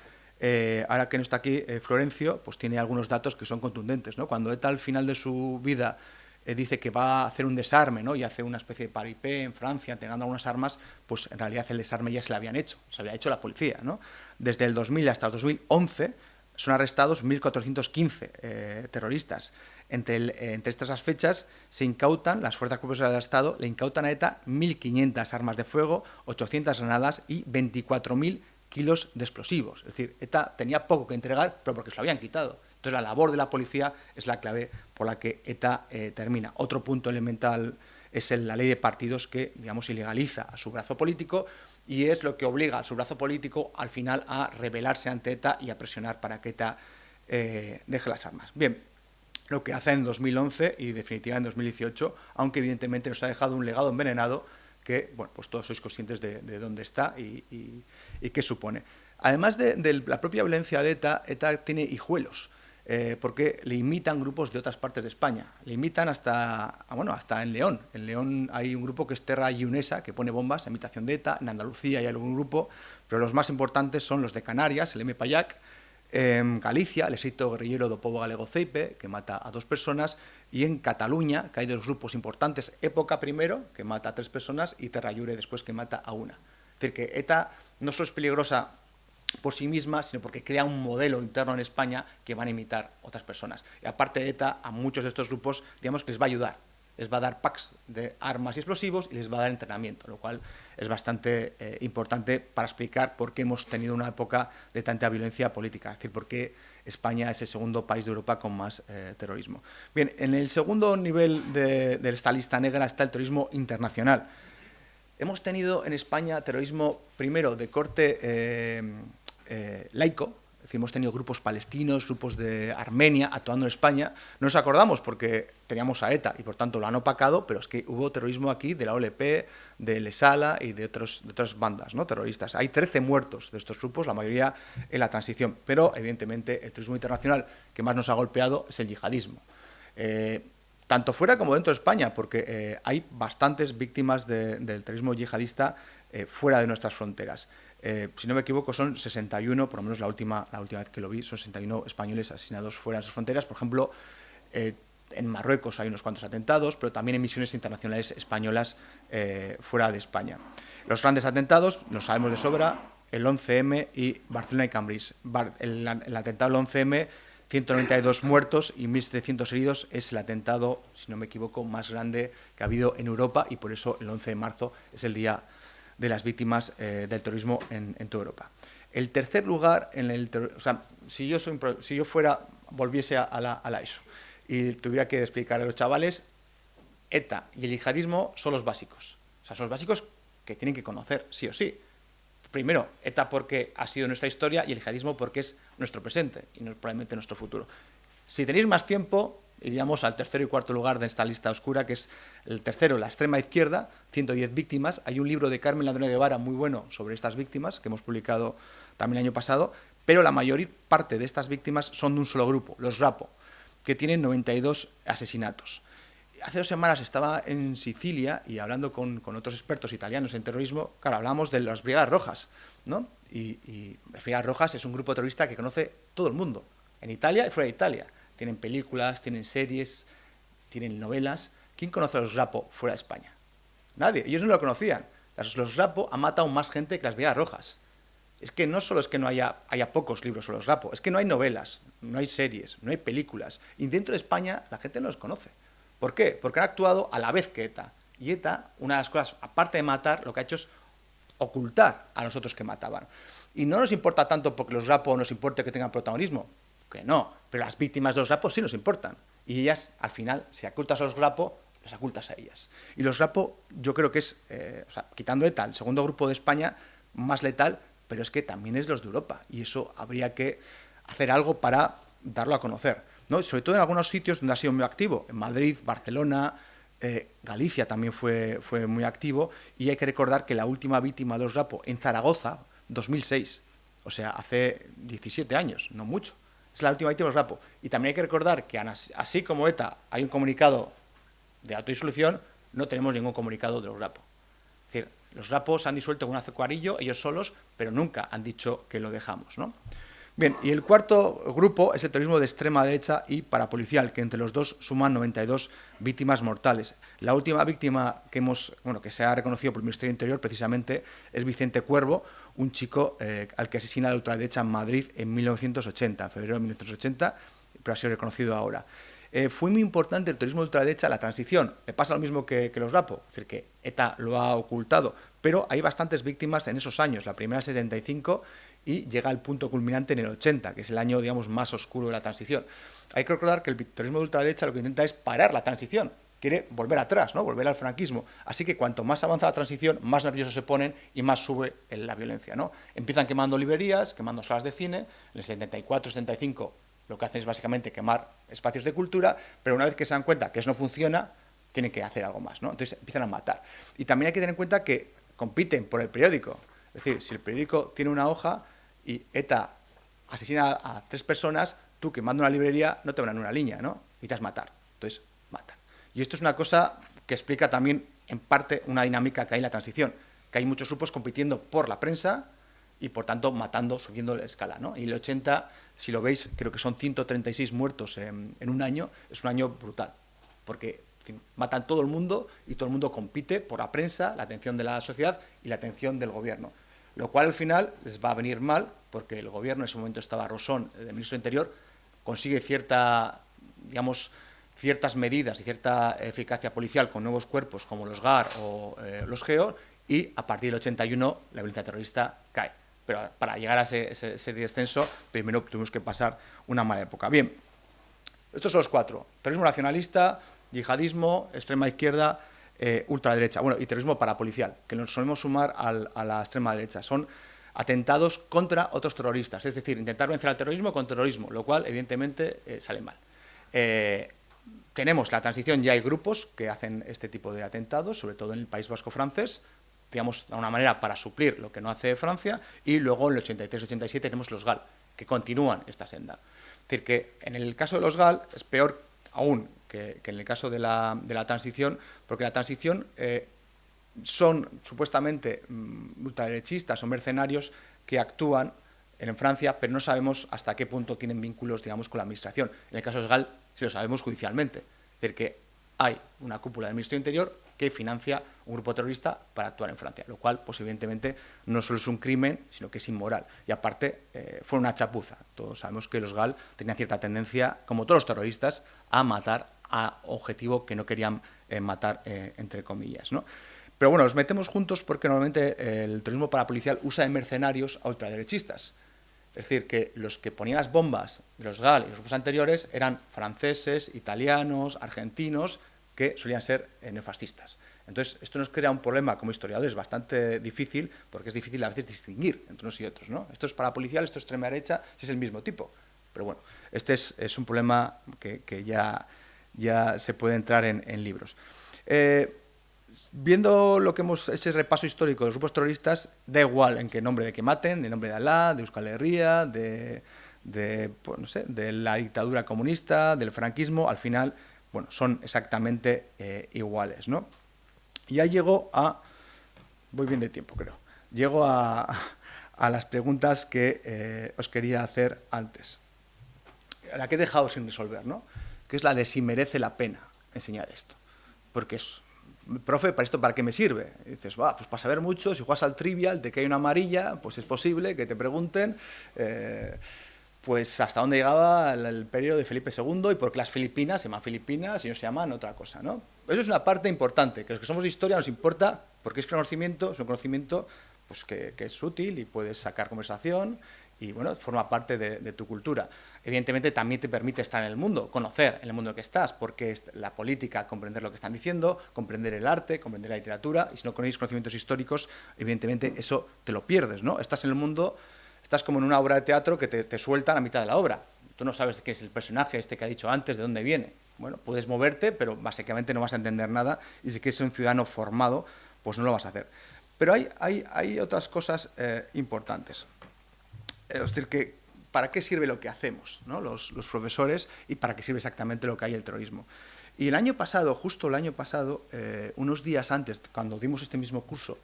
Ahora que no está aquí Florencio, pues tiene algunos datos que son contundentes, ¿no? Cuando ETA al final de su vida dice que va a hacer un desarme, ¿no? Y hace una especie de paripé en Francia, entregando algunas armas, pues en realidad el desarme ya se lo habían hecho, se había hecho la policía, ¿no? Desde el 2000 hasta el 2011 son arrestados 1.415 terroristas. Entre estas fechas se incautan, las fuerzas cuerpos del Estado le incautan a ETA 1.500 armas de fuego, 800 granadas y 24.000 kilos de explosivos. Es decir, ETA tenía poco que entregar, pero porque se lo habían quitado. Entonces, la labor de la policía es la clave por la que ETA termina. Otro punto elemental es la ley de partidos que, digamos, ilegaliza a su brazo político y es lo que obliga a su brazo político al final a rebelarse ante ETA y a presionar para que ETA deje las armas. Bien, lo que hace en 2011 y definitivamente en 2018, aunque evidentemente nos ha dejado un legado envenenado que, bueno, pues todos sois conscientes de dónde está y qué supone. Además de la propia violencia de ETA, ETA tiene hijuelos, porque le imitan grupos de otras partes de España. Le imitan hasta en León. En León hay un grupo que es Terra Llunesa, que pone bombas a imitación de ETA. En Andalucía hay algún grupo, pero los más importantes son los de Canarias, el M-Payac. En Galicia, el ejército guerrillero do Povo Galego Ceipe, que mata a 2 personas, y en Cataluña, que hay 2 grupos importantes, Época primero, que mata a 3 personas, y Terra Llure después, que mata a 1. Es decir, que ETA no solo es peligrosa por sí misma, sino porque crea un modelo interno en España que van a imitar otras personas. Y aparte de ETA, a muchos de estos grupos, digamos que les va a ayudar. les va a dar packs de armas y explosivos y les va a dar entrenamiento, lo cual es bastante importante para explicar por qué hemos tenido una época de tanta violencia política, es decir, por qué España es el segundo país de Europa con más terrorismo. Bien, en el segundo nivel de esta lista negra está el terrorismo internacional. Hemos tenido en España terrorismo, primero, de corte laico. Es decir, hemos tenido grupos palestinos, grupos de Armenia actuando en España. No nos acordamos porque teníamos a ETA y por tanto lo han opacado, pero es que hubo terrorismo aquí de la OLP, de Lesala y de otras bandas, ¿no?, terroristas. Hay 13 muertos de estos grupos, la mayoría en la transición, pero evidentemente el terrorismo internacional que más nos ha golpeado es el yihadismo. Tanto fuera como dentro de España, porque hay bastantes víctimas del terrorismo yihadista fuera de nuestras fronteras. Si no me equivoco, son 61, por lo menos la última vez que lo vi, son 61 españoles asesinados fuera de sus fronteras. Por ejemplo, en Marruecos hay unos cuantos atentados, pero también en misiones internacionales españolas fuera de España. Los grandes atentados, los sabemos de sobra, el 11M y Barcelona y Cambrils. El atentado del 11M, 192 muertos y 1.700 heridos, es el atentado, si no me equivoco, más grande que ha habido en Europa, y por eso el 11 de marzo es el día de las víctimas del terrorismo en toda Europa. El tercer lugar, o sea, si yo volviese a la ESO y tuviera que explicar a los chavales, ETA y el yihadismo son los básicos. O sea, son los básicos que tienen que conocer, sí o sí. Primero, ETA porque ha sido nuestra historia y el yihadismo porque es nuestro presente y probablemente nuestro futuro. Si tenéis más tiempo, iríamos al tercero y cuarto lugar de esta lista oscura, que es el tercero, la extrema izquierda, 110 víctimas. Hay un libro de Carmen Ladrón Guevara muy bueno sobre estas víctimas, que hemos publicado también el año pasado, pero la mayor parte de estas víctimas son de un solo grupo, los Rapo, que tienen 92 asesinatos. Hace 2 semanas estaba en Sicilia y hablando con otros expertos italianos en terrorismo, claro, hablábamos de las Brigadas Rojas, ¿no? Y las Brigadas Rojas es un grupo terrorista que conoce todo el mundo, en Italia y fuera de Italia. Tienen películas, tienen series, tienen novelas. ¿Quién conoce a los Rapo fuera de España? Nadie. Ellos no lo conocían. Los Rapo han matado más gente que las Brigadas Rojas. Es que no solo es que no haya pocos libros sobre los Rapo, es que no hay novelas, no hay series, no hay películas. Y dentro de España la gente no los conoce. ¿Por qué? Porque han actuado a la vez que ETA. Y ETA, una de las cosas, aparte de matar, lo que ha hecho es ocultar a los otros que mataban. Y no nos importa tanto porque los Rapo nos importe que tengan protagonismo, que no, pero las víctimas de los Rapo sí nos importan. Y ellas, al final, si ocultas a los Rapo, las ocultas a ellas. Y los Rapo, yo creo que es, o sea, quitando ETA, el segundo grupo de España más letal, pero es que también es los de Europa. Y eso habría que hacer algo para darlo a conocer, ¿no? Sobre todo en algunos sitios donde ha sido muy activo. En Madrid, Barcelona, Galicia también fue muy activo. Y hay que recordar que la última víctima de los Rapo en Zaragoza, 2006, o sea, hace 17 años, no mucho. Es la última víctima de los Rapo. Y también hay que recordar que así como ETA hay un comunicado de autodisolución, no tenemos ningún comunicado de los Rapo. Es decir, los Rapo se han disuelto con un azucarillo, ellos solos, pero nunca han dicho que lo dejamos, ¿no? Bien, y el cuarto grupo es el terrorismo de extrema derecha y parapolicial, que entre los dos suman 92 víctimas mortales. La última víctima que se ha reconocido por el Ministerio del Interior precisamente es Vicente Cuervo, un chico al que asesina la ultraderecha en Madrid en 1980, en febrero de 1980, pero ha sido reconocido ahora. Fue muy importante el terrorismo de ultraderecha, la transición. Le pasa lo mismo que los Rapo, es decir, que ETA lo ha ocultado, pero hay bastantes víctimas en esos años, la primera 75 y llega al punto culminante en el 80, que es el año, digamos, más oscuro de la transición. Hay que recordar que el terrorismo de ultraderecha lo que intenta es parar la transición, quiere volver atrás, ¿no?, volver al franquismo. Así que cuanto más avanza la transición, más nerviosos se ponen y más sube la violencia, ¿no? Empiezan quemando librerías, quemando salas de cine, en el 74, 75 lo que hacen es básicamente quemar espacios de cultura, pero una vez que se dan cuenta que eso no funciona, tienen que hacer algo más, ¿no? Entonces empiezan a matar. Y también hay que tener en cuenta que compiten por el periódico. Es decir, si el periódico tiene una hoja y ETA asesina a 3 personas, tú quemando una librería no te van a dar una línea, ¿no? Necesitas matar. Entonces, matan. Y esto es una cosa que explica también, en parte, una dinámica que hay en la transición, que hay muchos grupos compitiendo por la prensa y, por tanto, matando, subiendo la escala, ¿no? Y el 80, si lo veis, creo que son 136 muertos en un año, es un año brutal, porque en fin, matan todo el mundo y todo el mundo compite por la prensa, la atención de la sociedad y la atención del gobierno. Lo cual al final les va a venir mal, porque el gobierno, en ese momento estaba Rosón, el ministro del Interior, consigue cierta, digamos, ciertas medidas y cierta eficacia policial con nuevos cuerpos como los GAR o los GEO, y a partir del 81 la violencia terrorista cae. Pero para llegar a ese descenso, primero tuvimos que pasar una mala época. Bien, estos son los cuatro: terrorismo nacionalista, yihadismo, extrema izquierda, ultraderecha, bueno, y terrorismo parapolicial, que nos solemos sumar a la extrema derecha. Son atentados contra otros terroristas, es decir, intentar vencer al terrorismo con terrorismo, lo cual evidentemente sale mal. Tenemos la transición, ya hay grupos que hacen este tipo de atentados, sobre todo en el País Vasco francés, digamos, de una manera para suplir lo que no hace Francia, y luego en el 83-87 tenemos los GAL, que continúan esta senda. Es decir, que en el caso de los GAL es peor aún que en el caso de la transición, porque la transición son supuestamente ultraderechistas o mercenarios que actúan en Francia, pero no sabemos hasta qué punto tienen vínculos, digamos, con la administración. En el caso de los GAL sí lo sabemos judicialmente, es decir, que hay una cúpula del Ministerio del Interior que financia un grupo terrorista para actuar en Francia, lo cual, pues evidentemente, no solo es un crimen, sino que es inmoral. Y aparte, fue una chapuza. Todos sabemos que los GAL tenían cierta tendencia, como todos los terroristas, a matar a objetivo que no querían matar, entre comillas, ¿no? Pero bueno, los metemos juntos porque normalmente el terrorismo parapolicial usa de mercenarios a ultraderechistas. Es decir, que los que ponían las bombas de los GAL y los grupos anteriores eran franceses, italianos, argentinos, que solían ser neofascistas. Entonces, esto nos crea un problema como historiadores bastante difícil, porque es difícil a veces distinguir entre unos y otros, ¿no? Esto es parapolicial, esto es extrema derecha, si es el mismo tipo. Pero bueno, este es un problema que ya se puede entrar en libros. Viendo lo que ese repaso histórico de los grupos terroristas, da igual en qué nombre de que maten, en nombre de Alá, de Euskal Herria, pues, no sé, de la dictadura comunista, del franquismo, al final, bueno, son exactamente iguales, ¿no? Y ya llego a... Voy bien de tiempo, creo. Llego a las preguntas que os quería hacer antes. La que he dejado sin resolver, ¿no? Que es la de si merece la pena enseñar esto. Porque es... Profe, ¿para esto para qué me sirve? Y dices, va, pues para saber mucho, si juegas al trivial de que hay una amarilla, pues es posible que te pregunten pues hasta dónde llegaba el periodo de Felipe II y por qué las Filipinas se llaman Filipinas y no se llaman otra cosa, ¿no? Eso es una parte importante, que los que somos de historia nos importa, porque es conocimiento, es un conocimiento pues, que es útil y puedes sacar conversación y, bueno, forma parte de tu cultura. Evidentemente también te permite estar en el mundo, conocer en el mundo en que estás, porque es la política, comprender lo que están diciendo, comprender el arte, comprender la literatura, y si no conoces conocimientos históricos, evidentemente eso te lo pierdes, ¿no? Estás en el mundo, estás como en una obra de teatro que te sueltan a mitad de la obra. Tú no sabes qué es el personaje este que ha dicho antes, de dónde viene. Bueno, puedes moverte, pero básicamente no vas a entender nada, y si quieres ser un ciudadano formado, pues no lo vas a hacer. Pero hay otras cosas importantes. Es decir, que ¿para qué sirve lo que hacemos, ¿no? los profesores, y para qué sirve exactamente lo que hay el terrorismo? Y el año pasado, justo el año pasado, unos días antes, cuando dimos este mismo curso,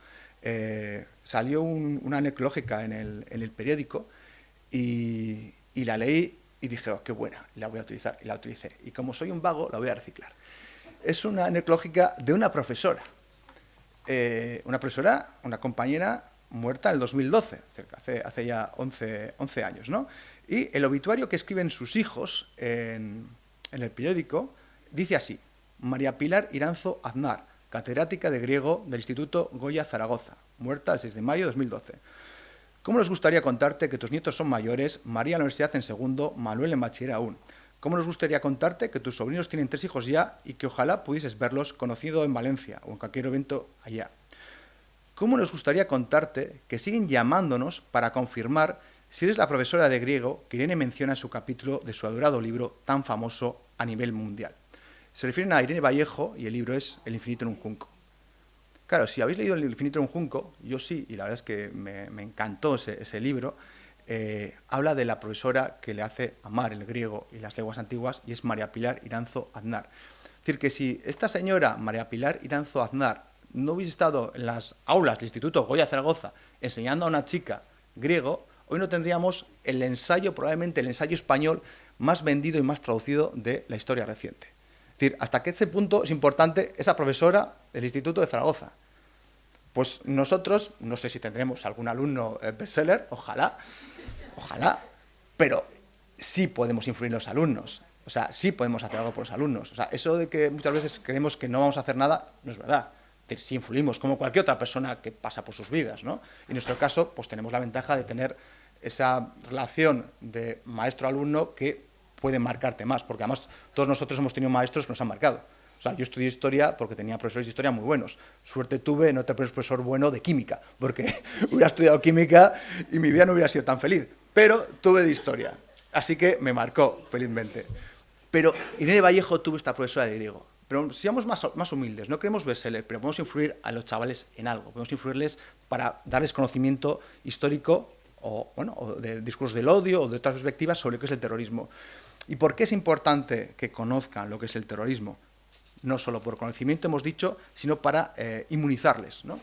salió una necrológica en el periódico y la leí y dije, oh, qué buena, la voy a utilizar, y la utilicé. Y como soy un vago, la voy a reciclar. Es una necrológica de una profesora, una compañera muerta en el 2012, hace ya 11 años, ¿no? Y el obituario que escriben sus hijos en el periódico dice así: María Pilar Iranzo Aznar, catedrática de griego del Instituto Goya Zaragoza, muerta el 6 de mayo de 2012. ¿Cómo nos gustaría contarte que tus nietos son mayores, María en la universidad en segundo, Manuel en bachiller aún? ¿Cómo nos gustaría contarte que tus sobrinos tienen 3 hijos ya y que ojalá pudieses verlos conocido en Valencia o en cualquier evento allá? ¿Cómo nos gustaría contarte que siguen llamándonos para confirmar si eres la profesora de griego que Irene menciona en su capítulo de su adorado libro tan famoso a nivel mundial? Se refieren a Irene Vallejo y el libro es El infinito en un junco. Claro, si habéis leído El infinito en un junco, yo sí, y la verdad es que me encantó ese libro, habla de la profesora que le hace amar el griego y las lenguas antiguas, y es María Pilar Iranzo Aznar. Es decir, que si esta señora, María Pilar Iranzo Aznar, no hubiese estado en las aulas del Instituto Goya Zaragoza enseñando a una chica griego, hoy no tendríamos el ensayo, probablemente el ensayo español más vendido y más traducido de la historia reciente. Es decir, hasta que ese punto es importante esa profesora del Instituto de Zaragoza. Pues nosotros, no sé si tendremos algún alumno bestseller, ojalá, pero sí podemos influir en los alumnos. O sea, sí podemos hacer algo por los alumnos. O sea, eso de que muchas veces creemos que no vamos a hacer nada, no es verdad. Sí influimos, como cualquier otra persona que pasa por sus vidas, ¿no? Y en nuestro caso, pues tenemos la ventaja de tener esa relación de maestro-alumno que puede marcarte más, porque además todos nosotros hemos tenido maestros que nos han marcado. O sea, yo estudié historia porque tenía profesores de historia muy buenos. Suerte tuve no tener profesor bueno de química, porque hubiera estudiado química y mi vida no hubiera sido tan feliz. Pero tuve de historia, así que me marcó, felizmente. Pero Irene Vallejo tuvo esta profesora de griego. Pero seamos más humildes, no queremos bestseller, pero podemos influir a los chavales en algo. Podemos influirles para darles conocimiento histórico o de discursos del odio o de otras perspectivas sobre lo que es el terrorismo. ¿Y por qué es importante que conozcan lo que es el terrorismo? No solo por conocimiento, hemos dicho, sino para inmunizarles, ¿no?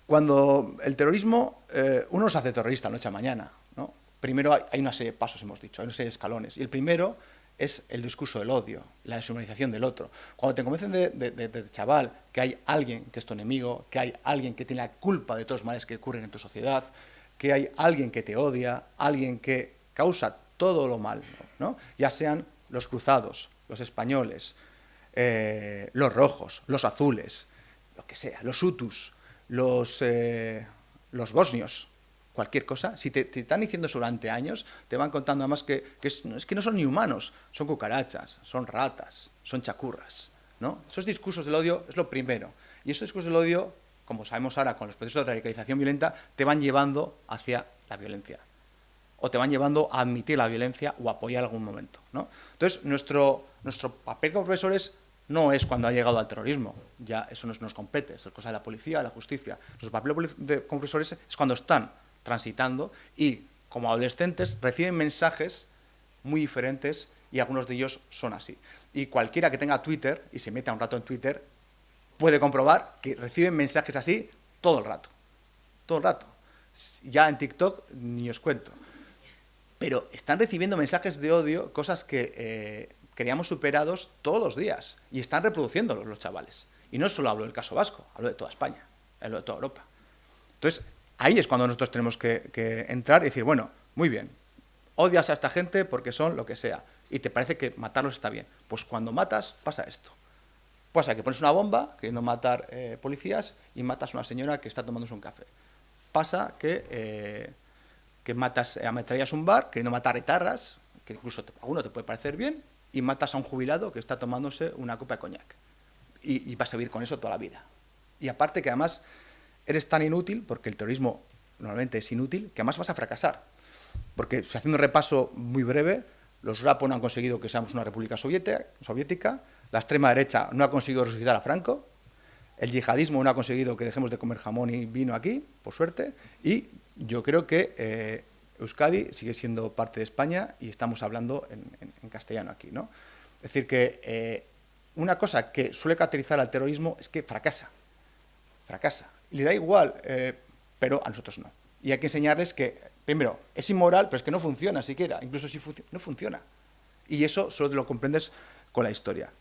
Cuando el terrorismo, uno no se hace terrorista noche a mañana, ¿no? Primero hay una serie de pasos, hemos dicho, hay una serie de escalones. Y el primero es el discurso del odio, la deshumanización del otro. Cuando te convencen de chaval que hay alguien que es tu enemigo, que hay alguien que tiene la culpa de todos los males que ocurren en tu sociedad, que hay alguien que te odia, alguien que causa todo lo mal, ¿no? Ya sean los cruzados, los españoles, los rojos, los azules, lo que sea, los hutus, los bosnios, cualquier cosa, si te están diciendo eso durante años, te van contando además que no son ni humanos, son cucarachas, son ratas, son chacurras, ¿no? Esos discursos del odio es lo primero. Y esos discursos del odio, como sabemos ahora con los procesos de radicalización violenta, te van llevando hacia la violencia. O te van llevando a admitir la violencia o a apoyar en algún momento, ¿no? Entonces, nuestro papel como profesores no es cuando ha llegado al terrorismo, ya eso nos compete, eso es cosa de la policía, de la justicia. Nuestro papel como profesores es cuando están transitando y, como adolescentes, reciben mensajes muy diferentes y algunos de ellos son así. Y cualquiera que tenga Twitter y se meta un rato en Twitter puede comprobar que reciben mensajes así todo el rato. Todo el rato. Ya en TikTok ni os cuento. Pero están recibiendo mensajes de odio, cosas que creíamos superados todos los días. Y están reproduciéndolos los chavales. Y no solo hablo del caso vasco, hablo de toda España, hablo de toda Europa. Entonces, ahí es cuando nosotros tenemos que entrar y decir, bueno, muy bien, odias a esta gente porque son lo que sea, y te parece que matarlos está bien. Pues cuando matas, pasa esto. Pasa que pones una bomba queriendo matar policías y matas a una señora que está tomándose un café. Pasa que ametrallas un bar queriendo matar etarras, que incluso a alguno te puede parecer bien, y matas a un jubilado que está tomándose una copa de coñac. Y vas a vivir con eso toda la vida. Y aparte que además eres tan inútil, porque el terrorismo normalmente es inútil, que además vas a fracasar. Porque, si haciendo un repaso muy breve, los RAPO no han conseguido que seamos una república soviética, la extrema derecha no ha conseguido resucitar a Franco, el yihadismo no ha conseguido que dejemos de comer jamón y vino aquí, por suerte, y yo creo que Euskadi sigue siendo parte de España y estamos hablando en castellano aquí, ¿no? Es decir, que una cosa que suele caracterizar al terrorismo es que fracasa. Y le da igual, pero a nosotros no. Y hay que enseñarles que, primero, es inmoral, pero es que no funciona siquiera. Incluso si no funciona. Y eso solo te lo comprendes con la historia.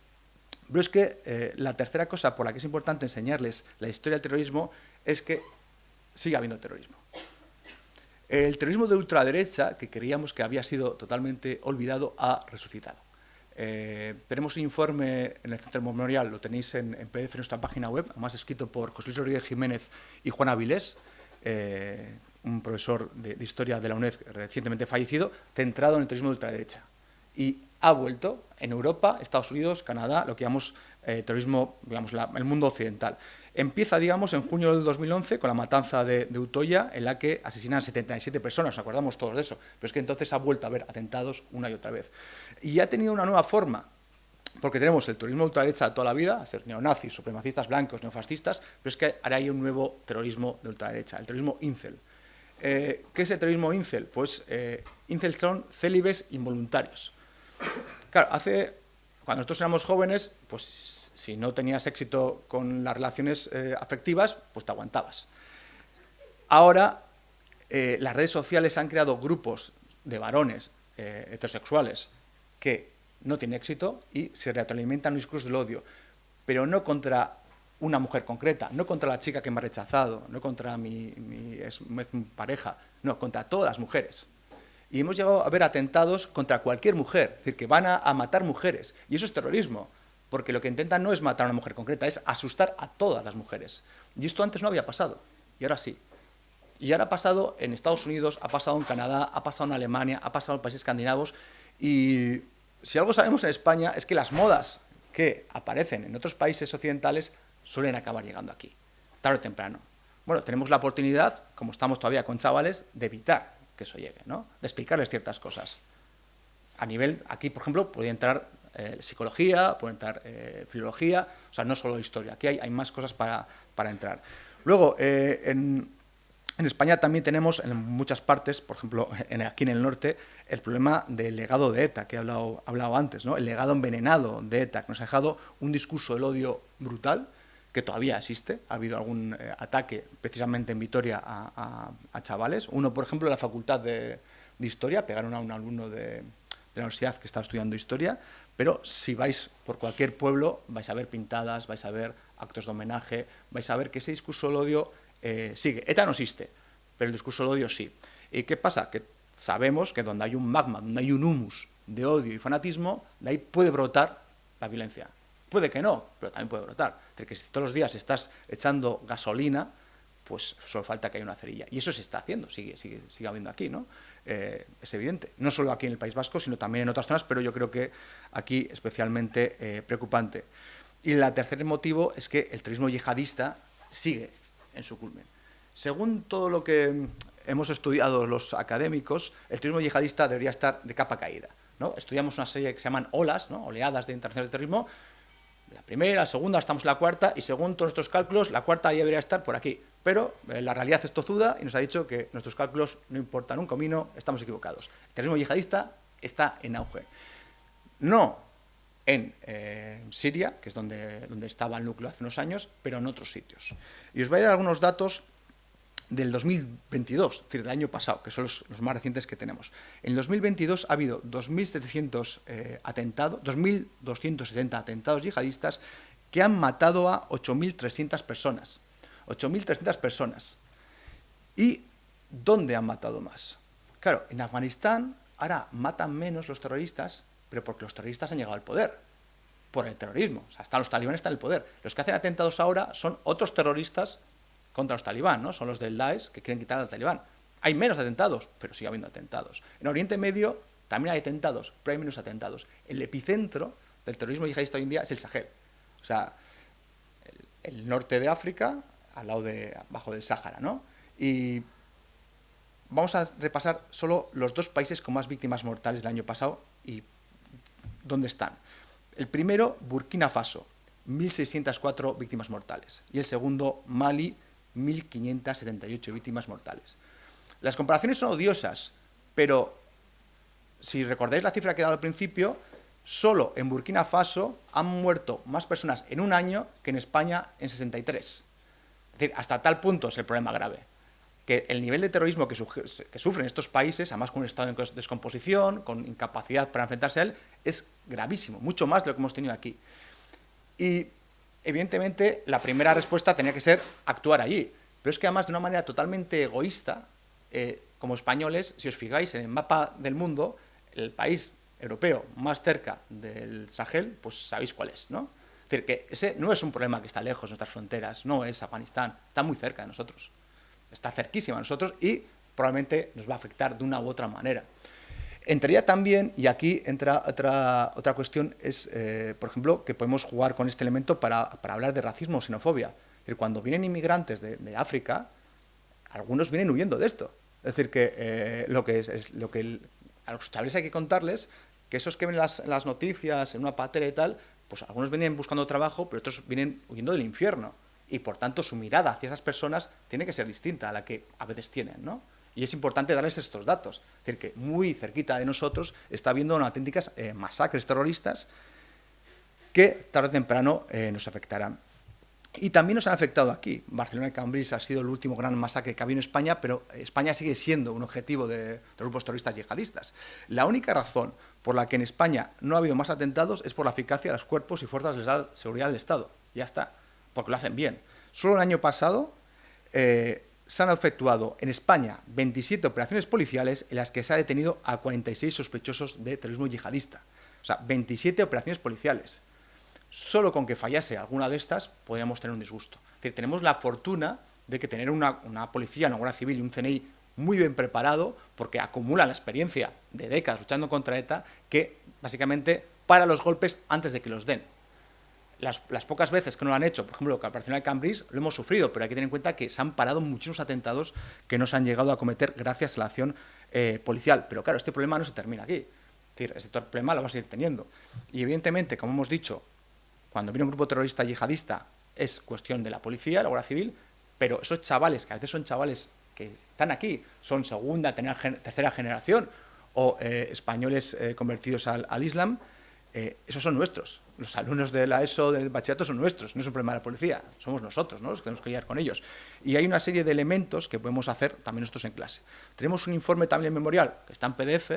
Pero es que la tercera cosa por la que es importante enseñarles la historia del terrorismo es que sigue habiendo terrorismo. El terrorismo de ultraderecha, que creíamos que había sido totalmente olvidado, ha resucitado. Tenemos un informe en el Centro Memorial, lo tenéis en PDF en nuestra página web, además escrito por José Luis Rodríguez Jiménez y Juan Avilés, un profesor de historia de la UNED recientemente fallecido, centrado en el terrorismo de ultraderecha. Y ha vuelto en Europa, Estados Unidos, Canadá, lo que llamamos terrorismo, digamos, el mundo occidental. Empieza, digamos, en junio del 2011 con la matanza de Utoya, en la que asesinan 77 personas, nos acordamos todos de eso, pero es que entonces ha vuelto a haber atentados una y otra vez. Y ha tenido una nueva forma, porque tenemos el terrorismo ultraderecha de toda la vida, hacer neonazis, supremacistas blancos, neofascistas, pero es que ahora hay un nuevo terrorismo de ultraderecha, el terrorismo incel. ¿Qué es el terrorismo incel? Pues incel son célibes involuntarios. Claro, cuando nosotros éramos jóvenes, pues si no tenías éxito con las relaciones afectivas, pues te aguantabas. Ahora, las redes sociales han creado grupos de varones heterosexuales que no tienen éxito y se retroalimentan los discursos del odio, pero no contra una mujer concreta, no contra la chica que me ha rechazado, no contra mi pareja, no, contra todas las mujeres. Y hemos llegado a ver atentados contra cualquier mujer, es decir, que van a matar mujeres. Y eso es terrorismo, porque lo que intentan no es matar a una mujer concreta, es asustar a todas las mujeres. Y esto antes no había pasado, y ahora sí. Y ahora ha pasado en Estados Unidos, ha pasado en Canadá, ha pasado en Alemania, ha pasado en países escandinavos. Y si algo sabemos en España es que las modas que aparecen en otros países occidentales suelen acabar llegando aquí, tarde o temprano. Bueno, tenemos la oportunidad, como estamos todavía con chavales, de evitar que eso llegue, ¿no? De explicarles ciertas cosas. A nivel, aquí, por ejemplo, puede entrar psicología, puede entrar filología, o sea, no solo historia. Aquí hay más cosas para entrar. Luego, en España también tenemos en muchas partes, por ejemplo, aquí en el norte, el problema del legado de ETA, que he hablado antes, ¿no? El legado envenenado de ETA, que nos ha dejado un discurso del odio brutal, que todavía existe. Ha habido algún ataque precisamente en Vitoria a chavales. Uno, por ejemplo, en la Facultad de Historia, pegaron a un alumno de la universidad que estaba estudiando Historia, pero si vais por cualquier pueblo vais a ver pintadas, vais a ver actos de homenaje, vais a ver que ese discurso del odio sigue. ETA no existe, pero el discurso del odio sí. ¿Y qué pasa? Que sabemos que donde hay un magma, donde hay un humus de odio y fanatismo, de ahí puede brotar la violencia. Puede que no, pero también puede brotar. Es decir, que si todos los días estás echando gasolina, pues solo falta que haya una cerilla. Y eso se está haciendo, sigue habiendo aquí, ¿no? Es evidente. No solo aquí en el País Vasco, sino también en otras zonas, pero yo creo que aquí especialmente preocupante. Y el tercer motivo es que el terrorismo yihadista sigue en su culmen. Según todo lo que hemos estudiado los académicos, el terrorismo yihadista debería estar de capa caída, ¿no? Estudiamos una serie que se llaman olas, ¿no? Oleadas de internacional de terrorismo. La primera, la segunda, estamos en la cuarta, y según todos nuestros cálculos, la cuarta ya debería estar por aquí. Pero la realidad es tozuda y nos ha dicho que nuestros cálculos no importan un comino, estamos equivocados. El terrorismo yihadista está en auge. No en Siria, que es donde estaba el núcleo hace unos años, pero en otros sitios. Y os voy a dar algunos datos del 2022, es decir, del año pasado, que son los más recientes que tenemos. En el 2022 ha habido 2.700 atentados, 2.270 atentados yihadistas que han matado a 8.300 personas. 8.300 personas. ¿Y dónde han matado más? Claro, en Afganistán ahora matan menos los terroristas, pero porque los terroristas han llegado al poder, por el terrorismo. O sea, hasta los talibanes están en el poder. Los que hacen atentados ahora son otros terroristas contra los talibán, ¿no? Son los del Daesh que quieren quitar al talibán. Hay menos atentados, pero sigue habiendo atentados. En Oriente Medio también hay atentados, pero hay menos atentados. El epicentro del terrorismo yihadista hoy en día es el Sahel. O sea, el norte de África, al lado abajo del Sáhara, ¿no? Y vamos a repasar solo los dos países con más víctimas mortales del año pasado y dónde están. El primero, Burkina Faso, 1.604 víctimas mortales. Y el segundo, Mali, 1.578 víctimas mortales. Las comparaciones son odiosas, pero si recordáis la cifra que he dado al principio, solo en Burkina Faso han muerto más personas en un año que en España en 63. Es decir, hasta tal punto es el problema grave, que el nivel de terrorismo que sufren estos países, además con un estado de descomposición, con incapacidad para enfrentarse a él, es gravísimo, mucho más de lo que hemos tenido aquí. Y evidentemente, la primera respuesta tenía que ser actuar allí. Pero es que además de una manera totalmente egoísta, como españoles, si os fijáis en el mapa del mundo, el país europeo más cerca del Sahel, pues sabéis cuál es, ¿no? Es decir, que ese no es un problema que está lejos de nuestras fronteras, no es Afganistán, está muy cerca de nosotros, está cerquísima de nosotros y probablemente nos va a afectar de una u otra manera. Entraría también, y aquí entra otra cuestión, es, por ejemplo, que podemos jugar con este elemento para hablar de racismo o xenofobia. Es decir, cuando vienen inmigrantes de África, algunos vienen huyendo de esto. Es decir, que a los chavales hay que contarles que esos que ven las noticias en una patera y tal, pues algunos vienen buscando trabajo, pero otros vienen huyendo del infierno. Y por tanto su mirada hacia esas personas tiene que ser distinta a la que a veces tienen, ¿no? Y es importante darles estos datos. Es decir, que muy cerquita de nosotros está habiendo unas auténticas masacres terroristas que tarde o temprano nos afectarán. Y también nos han afectado aquí. Barcelona y Cambrils ha sido el último gran masacre que ha habido en España, pero España sigue siendo un objetivo de grupos terroristas yihadistas. La única razón por la que en España no ha habido más atentados es por la eficacia de los cuerpos y fuerzas de seguridad del Estado. Ya está, porque lo hacen bien. Solo el año pasado se han efectuado en España 27 operaciones policiales en las que se ha detenido a 46 sospechosos de terrorismo yihadista. O sea, 27 operaciones policiales. Solo con que fallase alguna de estas podríamos tener un disgusto. Es decir, tenemos la fortuna de que tener una policía, una Guardia Civil y un CNI muy bien preparado, porque acumulan la experiencia de décadas luchando contra ETA, que básicamente para los golpes antes de que los den. Las pocas veces que no lo han hecho, por ejemplo, la operación de Cambrils, lo hemos sufrido, pero hay que tener en cuenta que se han parado muchísimos atentados que no se han llegado a cometer gracias a la acción policial. Pero claro, este problema no se termina aquí. Es decir, este problema lo vamos a seguir teniendo. Y evidentemente, como hemos dicho, cuando viene un grupo terrorista yihadista es cuestión de la policía, la Guardia Civil, pero esos chavales, que a veces son chavales que están aquí, son segunda, tercera generación, o españoles convertidos al Islam, esos son nuestros. Los alumnos de la ESO, del bachillerato, son nuestros, no es un problema de la policía, somos nosotros, ¿no?, los que tenemos que lidiar con ellos. Y hay una serie de elementos que podemos hacer también nosotros en clase. Tenemos un informe también memorial, que está en PDF,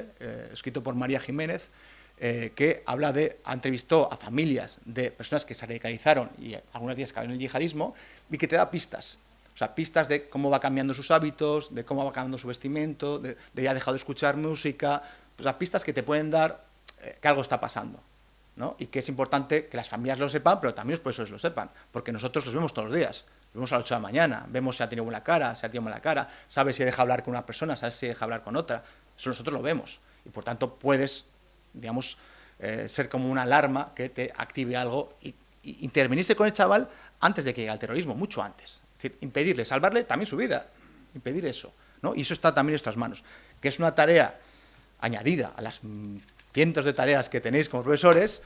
escrito por María Jiménez, que habla ha entrevistado a familias de personas que se radicalizaron y algunas de ellas caen en el yihadismo, y que te da pistas. O sea, pistas de cómo va cambiando sus hábitos, de cómo va cambiando su vestimento, de ya ha dejado de escuchar música, pues las pistas que te pueden dar que algo está pasando, ¿no? Y que es importante que las familias lo sepan, pero también los profesores lo sepan, porque nosotros los vemos todos los días. Los vemos a las 8 de la mañana, vemos si ha tenido buena cara, si ha tenido mala cara, sabes si deja hablar con una persona, sabes si deja hablar con otra. Eso nosotros lo vemos. Y por tanto puedes, digamos, ser como una alarma que te active algo y intervenirse con el chaval antes de que llegue al terrorismo, mucho antes. Es decir, impedirle, salvarle también su vida, impedir eso, ¿no? Y eso está también en nuestras manos, que es una tarea añadida a las cientos de tareas que tenéis como profesores,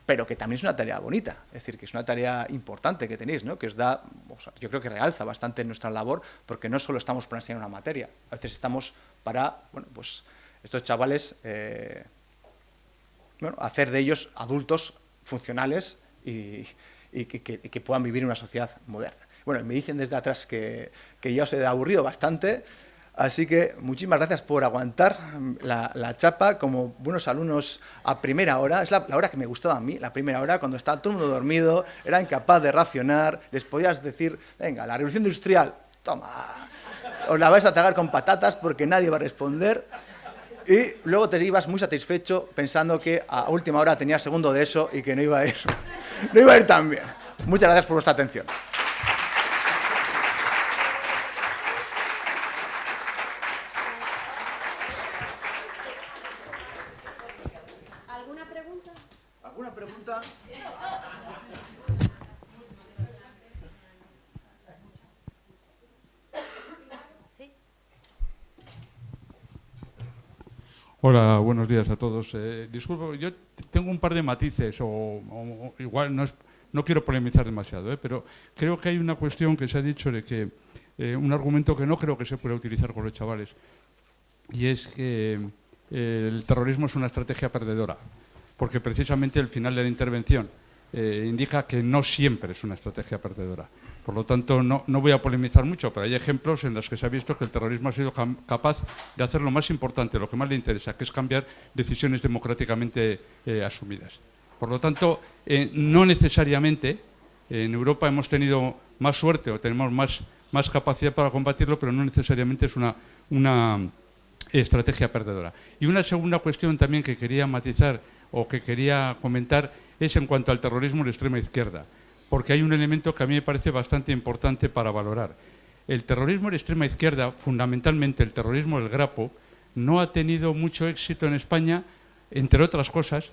pero que también es una tarea bonita, es decir, que es una tarea importante que tenéis, ¿no?, que os da, o sea, yo creo que realza bastante nuestra labor, porque no solo estamos para enseñar una materia, a veces estamos para, bueno, pues estos chavales, bueno, hacer de ellos adultos funcionales y que puedan vivir en una sociedad moderna. Bueno, me dicen desde atrás que ya os he aburrido bastante, así que muchísimas gracias por aguantar la chapa como buenos alumnos a primera hora. Es la hora que me gustaba a mí, la primera hora, cuando estaba todo el mundo dormido, era incapaz de racionar, les podías decir, venga, la revolución industrial, toma, os la vais a tragar con patatas porque nadie va a responder. Y luego te ibas muy satisfecho pensando que a última hora tenías segundo de eso y que no iba a ir tan bien. Muchas gracias por vuestra atención.
¿Alguna pregunta?
¿Alguna pregunta?
Sí.
Hola, buenos días a todos. Disculpo, yo tengo un par de matices, o igual no quiero polemizar demasiado, pero creo que hay una cuestión que se ha dicho de que un argumento que no creo que se pueda utilizar con los chavales, y es que el terrorismo es una estrategia perdedora, porque precisamente el final de la intervención indica que no siempre es una estrategia perdedora. Por lo tanto, no voy a polemizar mucho, pero hay ejemplos en los que se ha visto que el terrorismo ha sido capaz de hacer lo más importante, lo que más le interesa, que es cambiar decisiones democráticamente asumidas. Por lo tanto, no necesariamente en Europa hemos tenido más suerte o tenemos más capacidad para combatirlo, pero no necesariamente es una estrategia perdedora. Y una segunda cuestión también que quería matizar o que quería comentar es en cuanto al terrorismo de extrema izquierda, porque hay un elemento que a mí me parece bastante importante para valorar. El terrorismo de extrema izquierda, fundamentalmente el terrorismo del Grapo, no ha tenido mucho éxito en España, entre otras cosas,